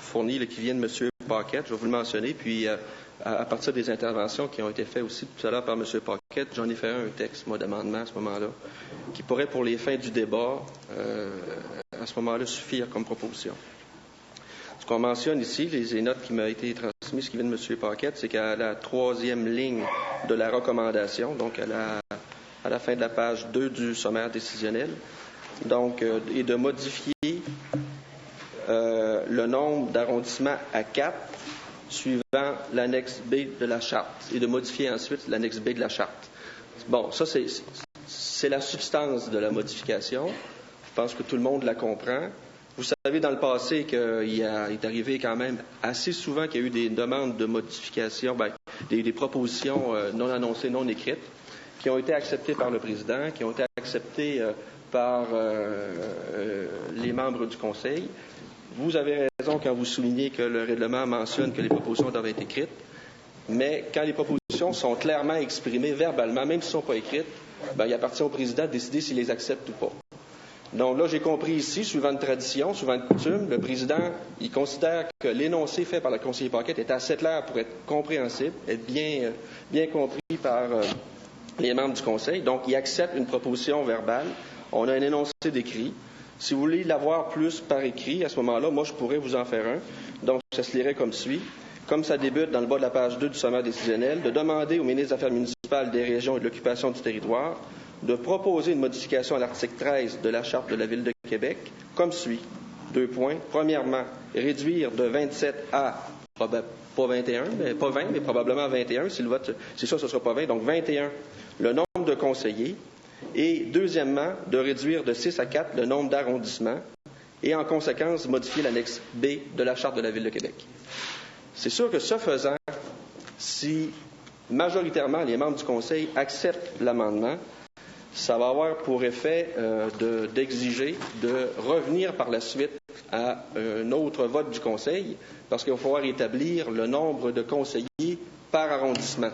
fourni, là, qui vient de M. Paquette. Je vais vous le mentionner. Puis, à partir des interventions qui ont été faites aussi tout à l'heure par M. Paquette, j'en ai fait un texte, moi, d'amendement à ce moment-là, qui pourrait, pour les fins du débat, à ce moment-là, suffire comme proposition. Ce qu'on mentionne ici, les notes qui m'ont été transmises, qui viennent de M. Paquette, c'est qu'à la 3e ligne de la recommandation, donc à la fin de la page 2 du sommaire décisionnel, donc, et de modifier le nombre d'arrondissements à 4 suivant l'annexe B de la Charte et de modifier ensuite l'annexe B de la Charte. Bon, ça, c'est la substance de la modification. Je pense que tout le monde la comprend. Vous savez, dans le passé, qu'il est arrivé quand même assez souvent qu'il y a eu des demandes de modification, des propositions non annoncées, non écrites, qui ont été acceptées par le président, qui ont été acceptées par les membres du Conseil. Vous avez raison quand vous soulignez que le règlement mentionne que les propositions doivent être écrites, mais quand les propositions sont clairement exprimées verbalement, même si elles ne sont pas écrites, il appartient au président de décider s'il les accepte ou pas. Donc là, j'ai compris ici, suivant une tradition, suivant une coutume, le président, il considère que l'énoncé fait par le conseiller Paquette est assez clair pour être compréhensible, être bien compris par les membres du Conseil. Donc, il accepte une proposition verbale. On a un énoncé d'écrit. Si vous voulez l'avoir plus par écrit, à ce moment-là, moi, je pourrais vous en faire un. Donc, ça se lirait comme suit. Comme ça débute dans le bas de la page 2 du sommaire décisionnel, de demander au ministre des Affaires municipales, des régions et de l'occupation du territoire de proposer une modification à l'article 13 de la Charte de la Ville de Québec, comme suit. 2 points. Premièrement, réduire de 27 à, pas 21, mais pas 20, mais probablement 21. Si le vote, c'est ça, ce ne sera pas 20. Donc, 21, le nombre de conseillers. Et deuxièmement, de réduire de 6 à 4 le nombre d'arrondissements et en conséquence modifier l'annexe B de la Charte de la Ville de Québec. C'est sûr que ce faisant, si majoritairement les membres du Conseil acceptent l'amendement, ça va avoir pour effet d'exiger de revenir par la suite à un autre vote du Conseil parce qu'il va falloir établir le nombre de conseillers par arrondissement.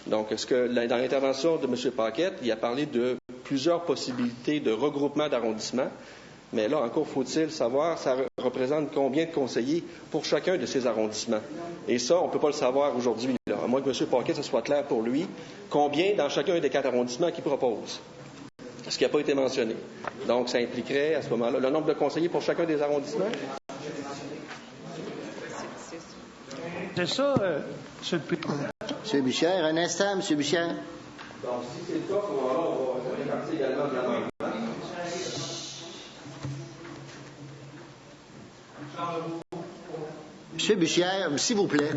Donc, dans l'intervention de M. Paquette, il a parlé de plusieurs possibilités de regroupement d'arrondissements, mais là, encore faut-il savoir, ça représente combien de conseillers pour chacun de ces arrondissements. Et ça, on ne peut pas le savoir aujourd'hui, là, à moins que M. Paquette, ce soit clair pour lui, combien dans chacun des 4 arrondissements qu'il propose. Ce qui n'a pas été mentionné. Donc, ça impliquerait, à ce moment-là, le nombre de conseillers pour chacun des arrondissements? C'est ça, M. le Président. M. Bussière, un instant, M. Bussière. Donc, si c'est le cas, à ce moment-là, on va faire partie également de l'amendement. M. Bussière, s'il vous plaît.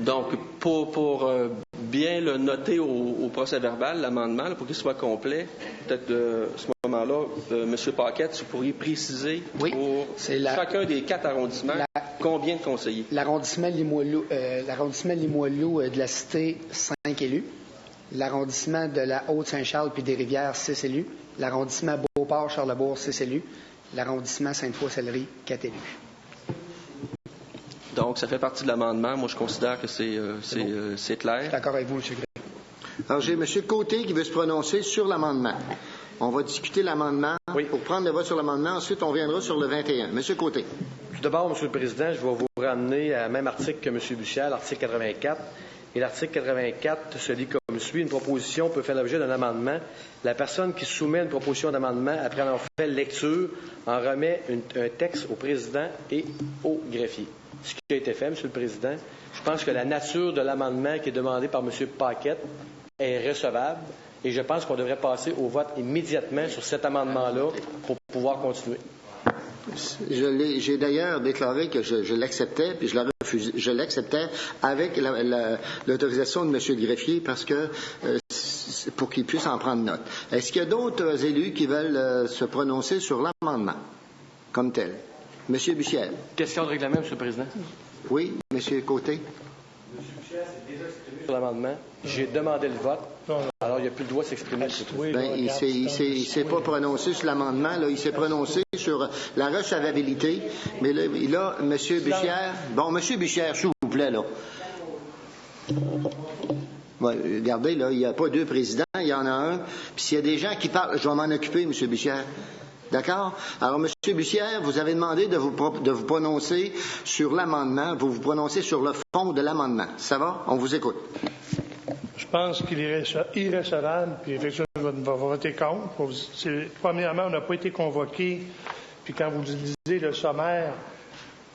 Donc, pour bien le noter au procès-verbal, l'amendement, pour qu'il soit complet, peut-être à ce moment-là, M. Paquette, vous pourriez préciser pour chacun des 4 arrondissements combien de conseillers? L'arrondissement Limoilou de la Cité, 5 élus. L'arrondissement de la Haute-Saint-Charles puis des Rivières, 6 élus. L'arrondissement Beauport-Charlebourg, 6 élus. L'arrondissement Sainte-Foy-Sellerie, 4 élus. Donc, ça fait partie de l'amendement. Moi, je considère que c'est clair. Je suis d'accord avec vous, M. Gray. Alors, j'ai M. Côté qui veut se prononcer sur l'amendement. On va discuter l'amendement pour prendre le vote sur l'amendement. Ensuite, on reviendra sur le 21. M. Côté. Tout d'abord, M. le Président, je vais vous ramener à même article que M. Bussière, l'article 84. Et l'article 84 se lit comme suit. Une proposition peut faire l'objet d'un amendement. La personne qui soumet une proposition d'amendement, après avoir fait lecture, en remet un texte au président et au greffier. Ce qui a été fait, M. le Président, je pense que la nature de l'amendement qui est demandé par M. Paquette est recevable et je pense qu'on devrait passer au vote immédiatement sur cet amendement-là pour pouvoir continuer. J'ai d'ailleurs déclaré que je l'acceptais, puis je l'acceptais avec l'autorisation de M. le greffier parce que pour qu'il puisse en prendre note. Est-ce qu'il y a d'autres élus qui veulent se prononcer sur l'amendement comme tel? M. Bussière. Question de règlement, M. le Président. Oui, M. Côté. M. Bussière s'est déjà exprimé sur l'amendement. J'ai demandé le vote. Alors, il n'y a plus le droit de s'exprimer. Il ne s'est pas prononcé sur l'amendement. Là, il s'est prononcé sur la recevabilité. Mais là, M. Bussière... Bon, M. Bussière, s'il vous plaît, là. Ouais, regardez, là, il n'y a pas 2 présidents, il y en a un. Puis s'il y a des gens qui parlent, je vais m'en occuper, M. Bussière. D'accord? Alors, M. Bussière, vous avez demandé de vous prononcer sur l'amendement. Vous vous prononcez sur le fond de l'amendement. Ça va? On vous écoute. Je pense qu'il est irrecevable, puis effectivement, je vais voter contre. Premièrement, on n'a pas été convoqué, puis quand vous lisez le sommaire,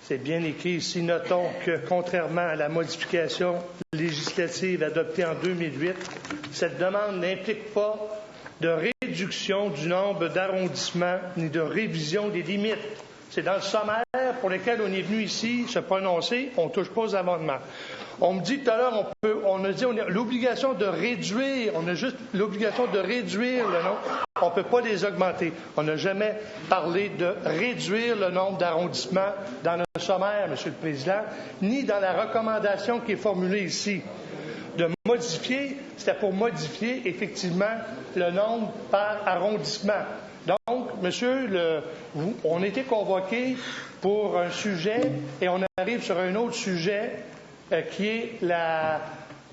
c'est bien écrit ici. Notons que, contrairement à la modification législative adoptée en 2008, cette demande n'implique pas de réduction réduction du nombre d'arrondissements ni de révision des limites. C'est dans le sommaire pour lequel on est venu ici se prononcer. On ne touche pas aux amendements. On me dit tout à l'heure, on a l'obligation de réduire, on a juste l'obligation de réduire le nombre. On ne peut pas les augmenter. On n'a jamais parlé de réduire le nombre d'arrondissements dans le sommaire, Monsieur le Président, ni dans la recommandation qui est formulée ici. De modifier, c'était pour modifier effectivement le nombre par arrondissement. Donc, monsieur, on était convoqué pour un sujet et on arrive sur un autre sujet qui est la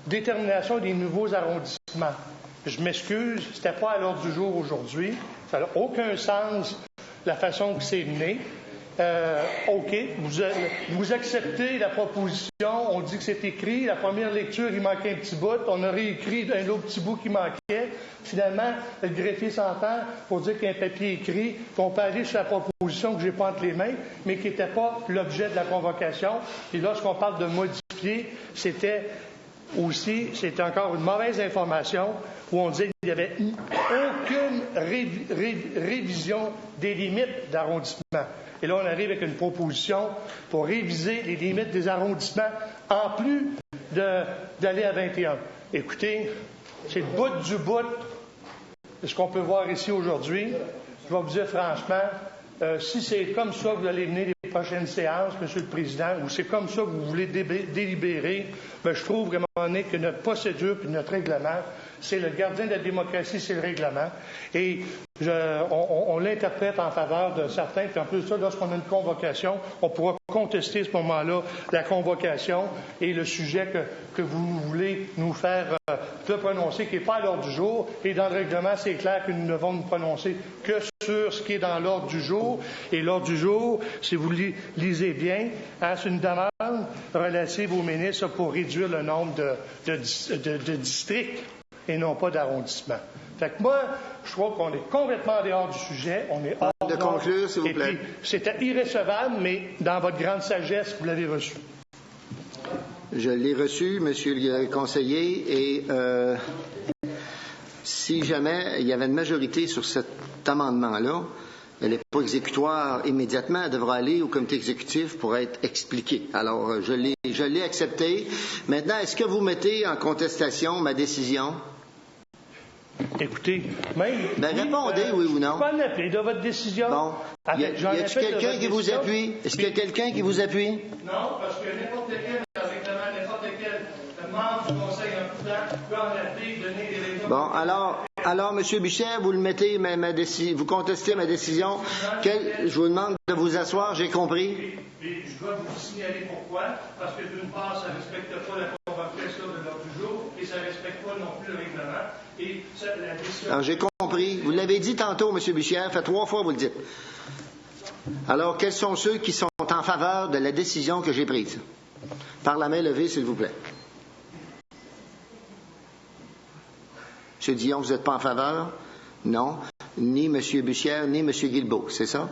détermination des nouveaux arrondissements. Je m'excuse, ce n'était pas à l'ordre du jour aujourd'hui. Ça n'a aucun sens la façon que c'est mené. OK, vous acceptez la proposition, on dit que c'est écrit, la première lecture, il manquait un petit bout, on a réécrit un autre petit bout qui manquait. Finalement, le greffier s'entend pour dire qu'il y a un papier écrit, qu'on peut aller sur la proposition que je n'ai pas entre les mains, mais qui n'était pas l'objet de la convocation. Et lorsqu'on parle de modifier, c'était encore une mauvaise information où on disait qu'il n'y avait aucune révision des limites d'arrondissement. Et là, on arrive avec une proposition pour réviser les limites des arrondissements en plus d'aller à 21. Écoutez, c'est le bout du bout de ce qu'on peut voir ici aujourd'hui. Je vais vous dire franchement, si c'est comme ça que vous allez mener les prochaines séances, Monsieur le Président, ou c'est comme ça que vous voulez délibérer, bien, je trouve vraiment que notre procédure et notre règlement, c'est le gardien de la démocratie, c'est le règlement. Et on l'interprète en faveur de certains. Puis en plus de ça, lorsqu'on a une convocation, on pourra contester à ce moment-là la convocation et le sujet que vous voulez nous faire prononcer, qui n'est pas à l'ordre du jour. Et dans le règlement, c'est clair que nous ne devons nous prononcer que sur ce qui est dans l'ordre du jour. Et l'ordre du jour, si vous lisez bien, c'est une demande relative aux ministres pour réduire le nombre de districts et non pas d'arrondissement. Fait que moi, je trouve qu'on est complètement dehors du sujet. On est hors de conclure, s'il vous plaît. Et puis, c'était irrécevable, mais dans votre grande sagesse, vous l'avez reçu. Je l'ai reçu, Monsieur le conseiller, et si jamais il y avait une majorité sur cet amendement-là, elle n'est pas exécutoire immédiatement, elle devra aller au comité exécutif pour être expliquée. Alors, je l'ai accepté. Maintenant, est-ce que vous mettez en contestation ma décision? Écoutez, même... répondez, oui ou non. Je peux l'appeler de votre décision. Bon. Y a-t-il quelqu'un qui vous appuie? Est-ce qu'il y a quelqu'un qui vous appuie? Non, parce que n'importe quel règlement, n'importe quel membre du Conseil en tout temps peut en appeler, donner des raisons. Bon, alors, M. Bichet, vous le mettez, vous contestez ma décision. Je vous demande de vous asseoir, j'ai compris. Et je dois vous signaler pourquoi. Parce que d'une part, ça ne respecte pas la convocation de l'ordre du jour et ça ne respecte pas non plus le règlement. Et la décision... Alors, j'ai compris. Vous l'avez dit tantôt, M. Bichet, fait 3 fois, vous le dites. Alors, quels sont ceux qui sont en faveur de la décision que j'ai prise? Par la main levée, s'il vous plaît. M. Dion, vous n'êtes pas en faveur? Non. Ni M. Bussière, ni M. Guilbeault, c'est ça?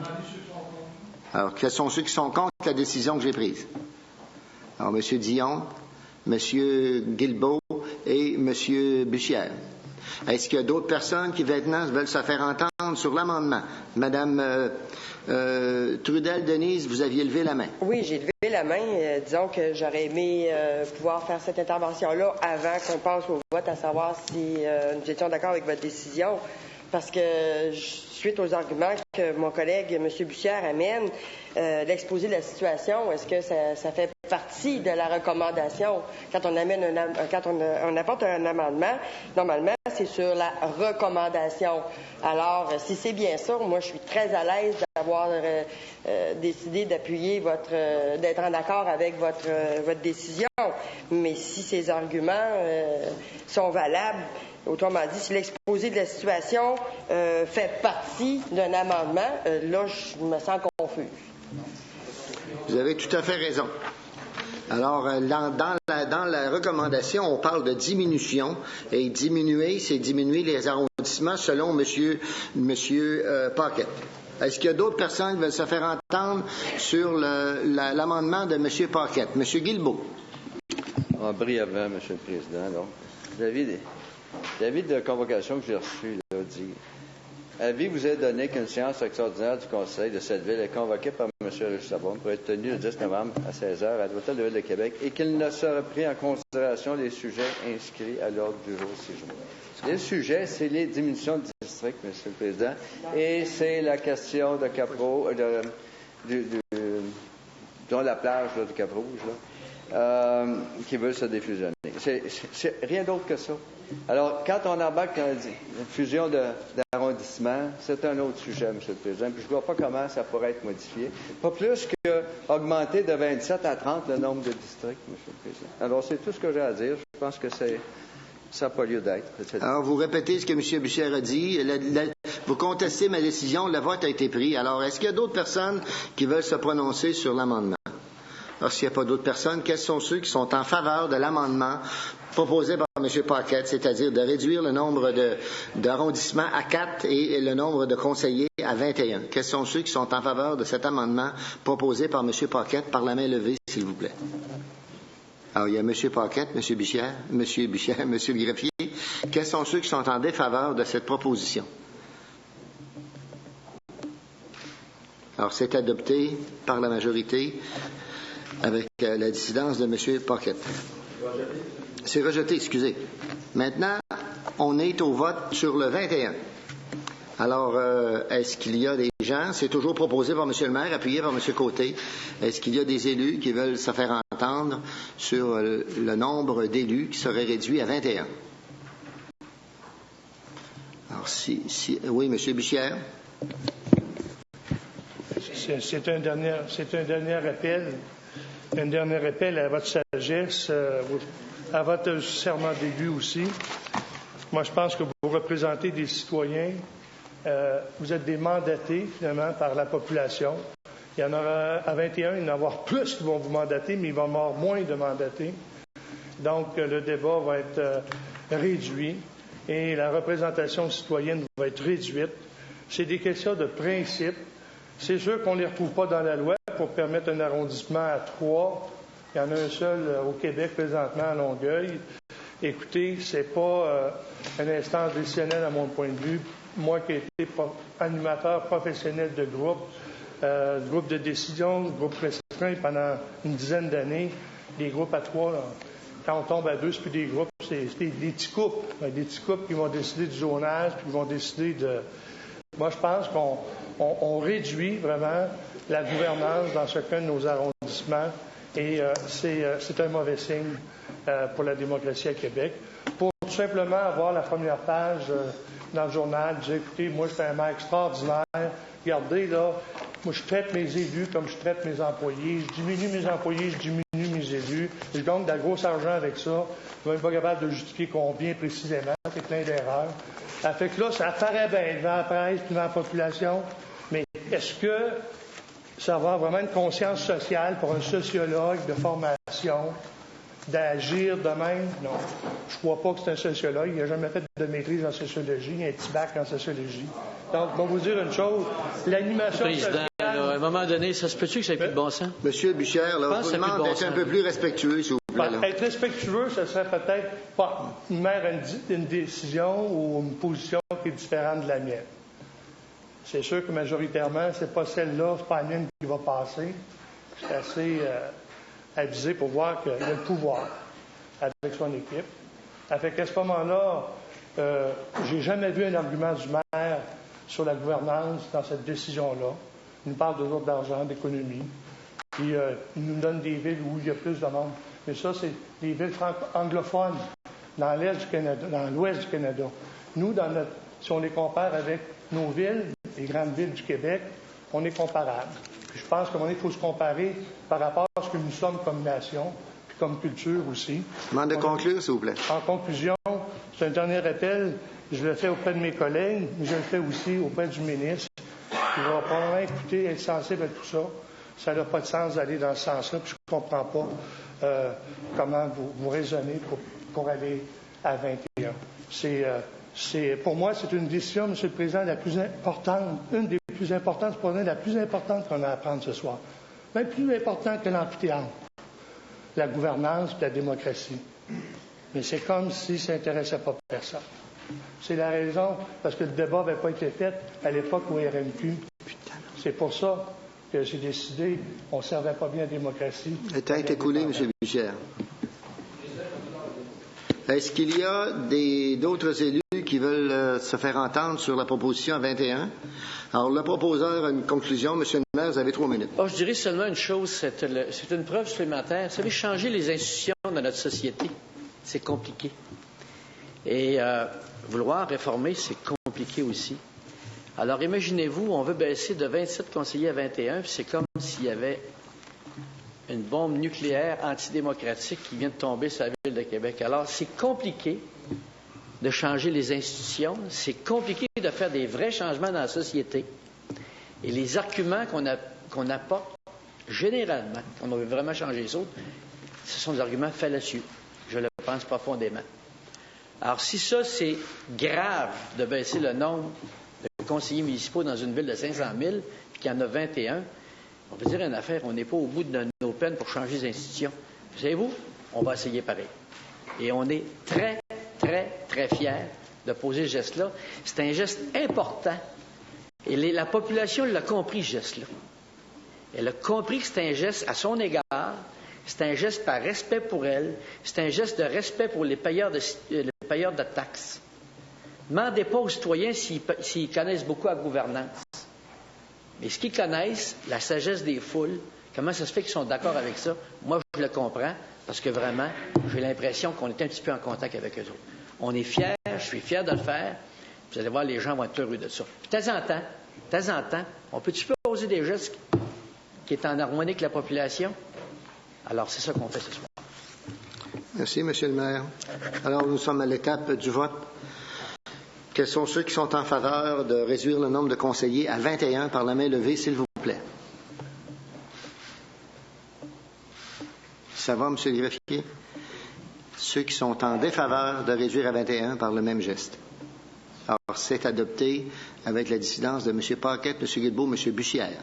Alors, quels sont ceux qui sont contre la décision que j'ai prise? Alors, M. Dion, M. Guilbeault et M. Bussière. Est-ce qu'il y a d'autres personnes qui maintenant veulent se faire entendre sur l'amendement? Madame Trudel-Denise, vous aviez levé la main. Oui, j'ai levé la main. Disons que j'aurais aimé pouvoir faire cette intervention-là avant qu'on passe au vote, à savoir si nous étions d'accord avec votre décision. Parce que, suite aux arguments que mon collègue, M. Bussière, amène, l'exposé de la situation, est-ce que ça fait partie de la recommandation? Quand on apporte un amendement, normalement, c'est sur la recommandation. Alors, si c'est bien ça, moi, je suis très à l'aise d'avoir décidé d'appuyer d'être en accord avec votre décision. Mais si ces arguments sont valables, autrement dit, si l'exposé de la situation fait partie d'un amendement, là, je me sens confus. Vous avez tout à fait raison. Alors, dans la recommandation, on parle de diminution. Et diminuer, c'est diminuer les arrondissements selon M. Paquette. Est-ce qu'il y a d'autres personnes qui veulent se faire entendre sur l'amendement de M. Paquette? M. Guilbeault. Brièvement, M. le Président. Donc, l'avis de convocation que j'ai reçu là, dit Avis vous est donné qu'une séance extraordinaire du Conseil de cette ville est convoquée par M. Richard-Bon pour être tenue le 10 novembre à 16h à l'Hôtel de Ville de Québec et qu'il ne sera pris en considération les sujets inscrits à l'ordre du jour ci-jour. Les sujets, c'est les diminutions de district, M. le Président, et c'est la question de Cap-Rouge, dont la plage là, de Cap-Rouge, qui veut se défusionner. C'est rien d'autre que ça. Alors, quand on embarque dans une fusion d'arrondissement, c'est un autre sujet, M. le Président, puis je ne vois pas comment ça pourrait être modifié. Pas plus qu'augmenter de 27 à 30 le nombre de districts, M. le Président. Alors, c'est tout ce que j'ai à dire. Je pense que ça n'a pas lieu d'être. Alors, vous répétez ce que M. Bussière a dit. Vous contestez ma décision. Le vote a été pris. Alors, est-ce qu'il y a d'autres personnes qui veulent se prononcer sur l'amendement? Alors, s'il n'y a pas d'autres personnes, quels sont ceux qui sont en faveur de l'amendement proposé par M. Paquette, c'est-à-dire de réduire le nombre d'arrondissements à 4 et le nombre de conseillers à 21? Quels sont ceux qui sont en faveur de cet amendement proposé par M. Paquette? Par la main levée, s'il vous plaît. Alors, il y a M. Paquette, M. Bussière, M. le greffier. Quels sont ceux qui sont en défaveur de cette proposition? Alors, c'est adopté par la majorité avec la dissidence de M. Paquette. C'est rejeté, excusez. Maintenant, on est au vote sur le 21. Alors, est-ce qu'il y a des gens, c'est toujours proposé par M. le maire, appuyé par M. Côté, est-ce qu'il y a des élus qui veulent se faire entendre sur le nombre d'élus qui serait réduit à 21? Alors, oui, M. Bussière. C'est un dernier appel. Un dernier appel à votre sagesse, à votre serment d'élu aussi. Moi, je pense que vous représentez des citoyens. Vous êtes des mandatés, finalement, par la population. Il y en aura à 21, il y en aura plus qui vont vous mandater, mais il va y en avoir moins de mandatés. Donc, le débat va être réduit et la représentation citoyenne va être réduite. C'est des questions de principe. C'est sûr qu'on ne les retrouve pas dans la loi pour permettre un arrondissement à 3. Il y en a un seul au Québec présentement à Longueuil. Écoutez, c'est pas une instance décisionnelle à mon point de vue. Moi qui ai été animateur professionnel de groupe de décision, groupe restreint pendant une dizaine d'années, des groupes à 3, là, quand on tombe à 2, c'est plus des groupes, c'est des petits couples. Des petits couples qui vont décider du zonage, puis qui vont décider de... Moi, je pense qu'on réduit vraiment la gouvernance dans chacun de nos arrondissements et c'est un mauvais signe pour la démocratie à Québec. Pour tout simplement avoir la première page dans le journal, dire, écoutez, moi, je fais un maire extraordinaire. Regardez, là, moi, je traite mes élus comme je traite mes employés. Je diminue mes employés, je diminue mes élus. Je gagne de la grosse argent avec ça. Je ne suis même pas capable de justifier combien précisément. C'est plein d'erreurs. Ça fait que là, ça apparaît bien devant la presse puis devant la population. Mais est-ce que ça va avoir vraiment une conscience sociale pour un sociologue de formation d'agir de même? Non. Je ne crois pas que c'est un sociologue. Il n'a jamais fait de maîtrise en sociologie. Il a un petit bac en sociologie. Donc, je vais vous dire une chose. L'animation sociale... Là, à un moment donné, ça se peut-tu que ça ait plus de bon sens? Monsieur Bussière, là, je vous demande d'être un peu plus respectueux, s'il vous plaît. Être respectueux, ce serait peut-être pas une décision ou une position qui est différente de la mienne. C'est sûr que majoritairement, c'est pas celle-là, c'est pas la mienne qui va passer. Je suis assez avisé pour voir qu'il a le pouvoir avec son équipe. Ça fait qu'à ce moment-là, j'ai jamais vu un argument du maire sur la gouvernance dans cette décision-là. Il nous parle toujours d'argent, d'économie. Puis il nous donne des villes où il y a plus de monde. Mais ça, c'est des villes anglophones dans l'Est du Canada, dans l'Ouest du Canada. Nous, si on les compare avec nos villes, les grandes villes du Québec, on est comparables. Puis je pense qu'il faut se comparer par rapport à ce que nous sommes comme nation, puis comme culture aussi. Je demande de conclure, s'il vous plaît. En conclusion, c'est un dernier appel. Je le fais auprès de mes collègues, mais je le fais aussi auprès du ministre. Il va probablement écouter, être sensible à tout ça. Ça n'a pas de sens d'aller dans ce sens-là, puis je ne comprends pas comment vous raisonnez pour aller à 21. Pour moi, c'est une décision, M. le Président, la plus importante, une des plus importantes, probablement la plus importante qu'on a à prendre ce soir. Même plus importante que l'amphithéâtre, la gouvernance et la démocratie. Mais c'est comme si ça n'intéressait pas personne. C'est la raison, parce que le débat n'avait pas été fait à l'époque au RMQ. C'est pour ça que j'ai décidé qu'on ne servait pas bien la démocratie. Le temps est écoulé, M. Bussière. Est-ce qu'il y a d'autres élus qui veulent se faire entendre sur la proposition à 21? Alors, le proposeur a une conclusion. Monsieur le maire, vous avez 3 minutes. Je dirais seulement une chose, c'est une preuve supplémentaire. Vous savez, changer les institutions de notre société, c'est compliqué. Et vouloir réformer, c'est compliqué aussi. Alors, imaginez-vous, on veut baisser de 27 conseillers à 21, puis c'est comme s'il y avait une bombe nucléaire antidémocratique qui vient de tomber sur la ville de Québec. Alors, c'est compliqué de changer les institutions, c'est compliqué de faire des vrais changements dans la société. Et les arguments qu'on apporte, généralement, quand on veut vraiment changer les autres, ce sont des arguments fallacieux. Je le pense profondément. Alors, si ça, c'est grave de baisser le nombre de conseillers municipaux dans une ville de 500 000, puis qu'il y en a 21, on peut dire une affaire, on n'est pas au bout de nos peines pour changer les institutions. Savez-vous, on va essayer pareil. Et on est très, très, très fiers de poser ce geste-là. C'est un geste important. Et la population l'a compris, ce geste-là. Elle a compris que c'est un geste à son égard, c'est un geste par respect pour elle, c'est un geste de respect pour les payeurs de taxes. Demandez pas aux citoyens s'ils connaissent beaucoup la gouvernance. Mais ce qu'ils connaissent, la sagesse des foules, comment ça se fait qu'ils sont d'accord avec ça? Moi, je le comprends, parce que vraiment, j'ai l'impression qu'on est un petit peu en contact avec eux autres. On est fiers, je suis fier de le faire. Vous allez voir, les gens vont être heureux de ça. Puis, de temps en temps, on peut-tu poser des gestes qui est en harmonie avec la population? Alors, c'est ça qu'on fait ce soir. Merci, M. le maire. Alors, nous sommes à l'étape du vote. Quels sont ceux qui sont en faveur de réduire le nombre de conseillers à 21 par la main levée, s'il vous plaît? Ça va, M. le greffier? Ceux qui sont en défaveur de réduire à 21 par le même geste. Alors, c'est adopté avec la dissidence de M. Paquette, M. Guilbeault, M. Bussière.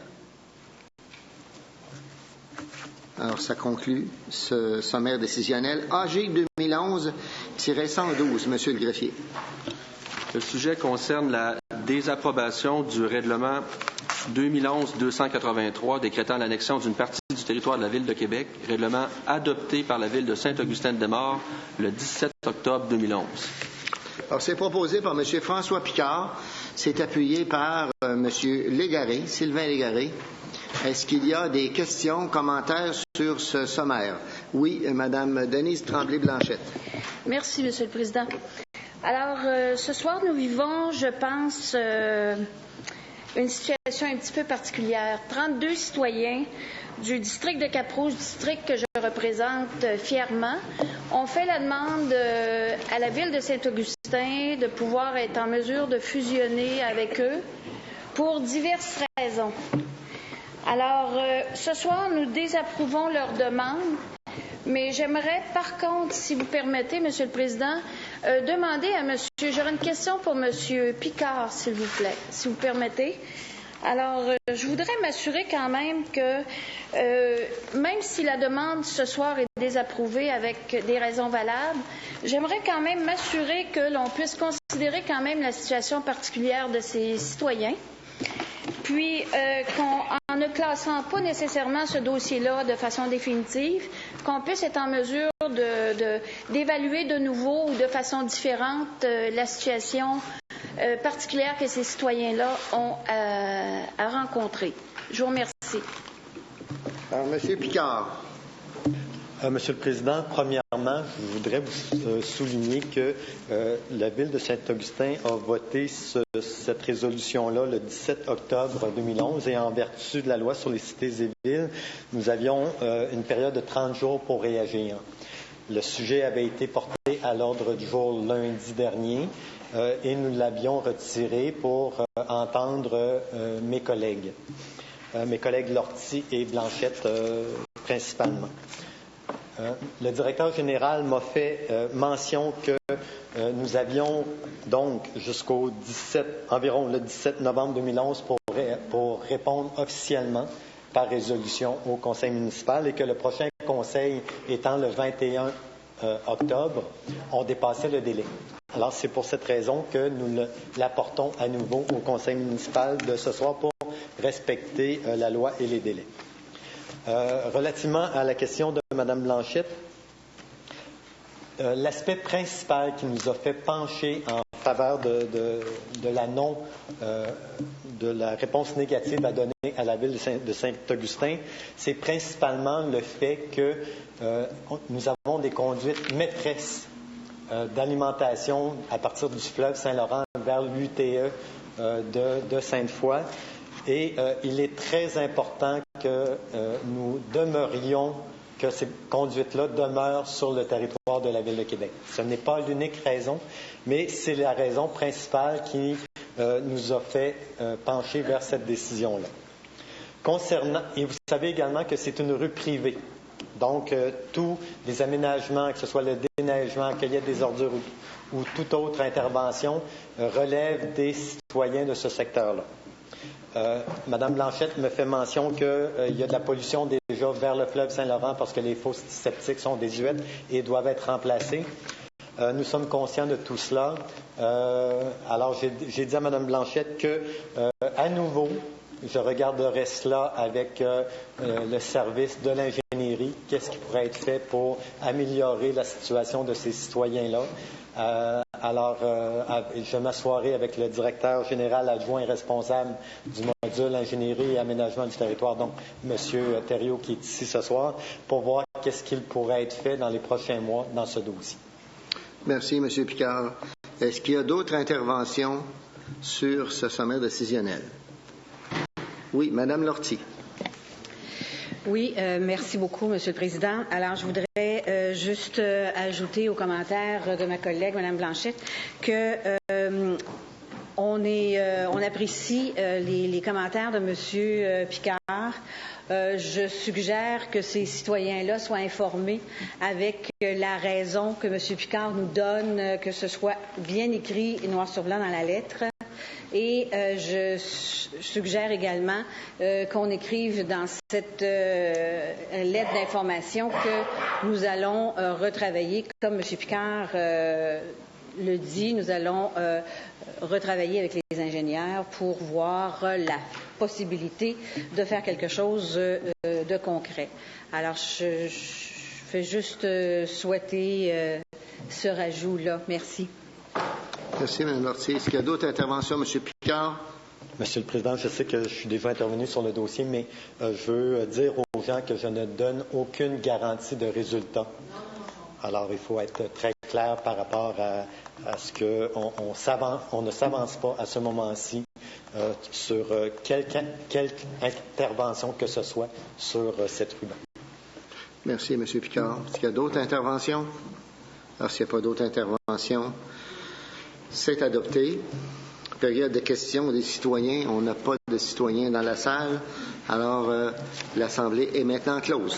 Alors, ça conclut ce sommaire décisionnel. AG 2011-112, M. le greffier. Le sujet concerne la désapprobation du règlement 2011-283 décrétant l'annexion d'une partie du territoire de la Ville de Québec, règlement adopté par la Ville de Saint-Augustin-de-Desmaures le 17 octobre 2011. Alors, c'est proposé par M. François Picard. C'est appuyé par M. Légaré, Sylvain Légaré. Est-ce qu'il y a des questions, commentaires sur ce sommaire? Oui, Mme Denise Tremblay-Blanchette. Merci, M. le Président. Alors, ce soir, nous vivons, je pense, une situation un petit peu particulière. 32 citoyens du district de Cap-Rouge, district que je représente fièrement, ont fait la demande à la Ville de Saint-Augustin de pouvoir être en mesure de fusionner avec eux pour diverses raisons. Alors, ce soir, nous désapprouvons leur demande, mais j'aimerais, par contre, si vous permettez, Monsieur le Président, demander à Monsieur, j'aurais une question pour Monsieur Picard, s'il vous plaît, si vous permettez. Alors, je voudrais m'assurer quand même que, même si la demande ce soir est désapprouvée avec des raisons valables, j'aimerais quand même m'assurer que l'on puisse considérer quand même la situation particulière de ces citoyens. Puis, en ne classant pas nécessairement ce dossier-là de façon définitive, qu'on puisse être en mesure d'évaluer de nouveau ou de façon différente la situation particulière que ces citoyens-là ont à rencontrer. Je vous remercie. Alors, M. Picard. Monsieur le Président, premièrement, je voudrais vous souligner que la Ville de Saint-Augustin a voté cette résolution-là le 17 octobre 2011 et en vertu de la loi sur les cités et villes, nous avions une période de 30 jours pour réagir. Le sujet avait été porté à l'ordre du jour lundi dernier et nous l'avions retiré pour entendre mes collègues Lortie et Blanchette principalement. Le directeur général m'a fait mention que nous avions donc jusqu'au environ le 17 novembre 2011 pour répondre officiellement par résolution au conseil municipal et que le prochain conseil étant le 21 octobre, on dépassait le délai. Alors, c'est pour cette raison que nous l'apportons à nouveau au conseil municipal de ce soir pour respecter la loi et les délais. Relativement à la question de Mme Blanchette, l'aspect principal qui nous a fait pencher en faveur de la réponse négative à donner à la ville de Saint-Augustin, c'est principalement le fait que nous avons des conduites maîtresses d'alimentation à partir du fleuve Saint-Laurent vers l'UTE de Sainte-Foy. Et il est très important que nous demeurions, que ces conduites-là demeurent sur le territoire de la Ville de Québec. Ce n'est pas l'unique raison, mais c'est la raison principale qui nous a fait pencher vers cette décision-là. Et vous savez également que c'est une rue privée. Donc, tous les aménagements, que ce soit le déneigement, cueillette des ordures ou toute autre intervention, relèvent des citoyens de ce secteur-là. Madame Blanchette me fait mention qu'il y a de la pollution déjà vers le fleuve Saint-Laurent parce que les fosses septiques sont désuètes et doivent être remplacées. Nous sommes conscients de tout cela. Alors, j'ai dit à Mme Blanchette que, à nouveau, je regarderai cela avec le service de l'ingénierie. Qu'est-ce qui pourrait être fait pour améliorer la situation de ces citoyens-là? Alors, je m'assoirai avec le directeur général adjoint et responsable du module ingénierie et aménagement du territoire, donc M. Thériault, qui est ici ce soir, pour voir qu'est-ce qu'il pourrait être fait dans les prochains mois dans ce dossier. Merci, M. Picard. Est-ce qu'il y a d'autres interventions sur ce sommet décisionnel? Oui, Mme Lortie. Oui, merci beaucoup, M. le Président. Alors, je voudrais juste ajouter aux commentaires de ma collègue, Mme Blanchette, que on apprécie les commentaires de M. Picard. Je suggère que ces citoyens-là soient informés avec la raison que M. Picard nous donne, que ce soit bien écrit noir sur blanc dans la lettre. Et je suggère également qu'on écrive dans cette lettre d'information que nous allons retravailler, comme M. Picard le dit, nous allons retravailler avec les ingénieurs pour voir la possibilité de faire quelque chose de concret. Alors, je fais juste souhaiter ce rajout-là. Merci. Merci, Mme Lortie. Est-ce qu'il y a d'autres interventions, M. Picard? Monsieur le Président, je sais que je suis déjà intervenu sur le dossier, mais je veux dire aux gens que je ne donne aucune garantie de résultat. Alors, il faut être très clair par rapport à ce qu'on ne s'avance pas à ce moment-ci sur quelque intervention que ce soit sur cette rue-là. Merci, M. Picard. Est-ce qu'il y a d'autres interventions? Alors, s'il n'y a pas d'autres interventions, c'est adopté. Période de questions des citoyens. On n'a pas de citoyens dans la salle. Alors, l'Assemblée est maintenant close.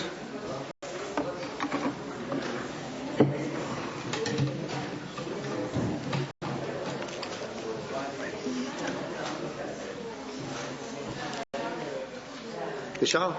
Richard?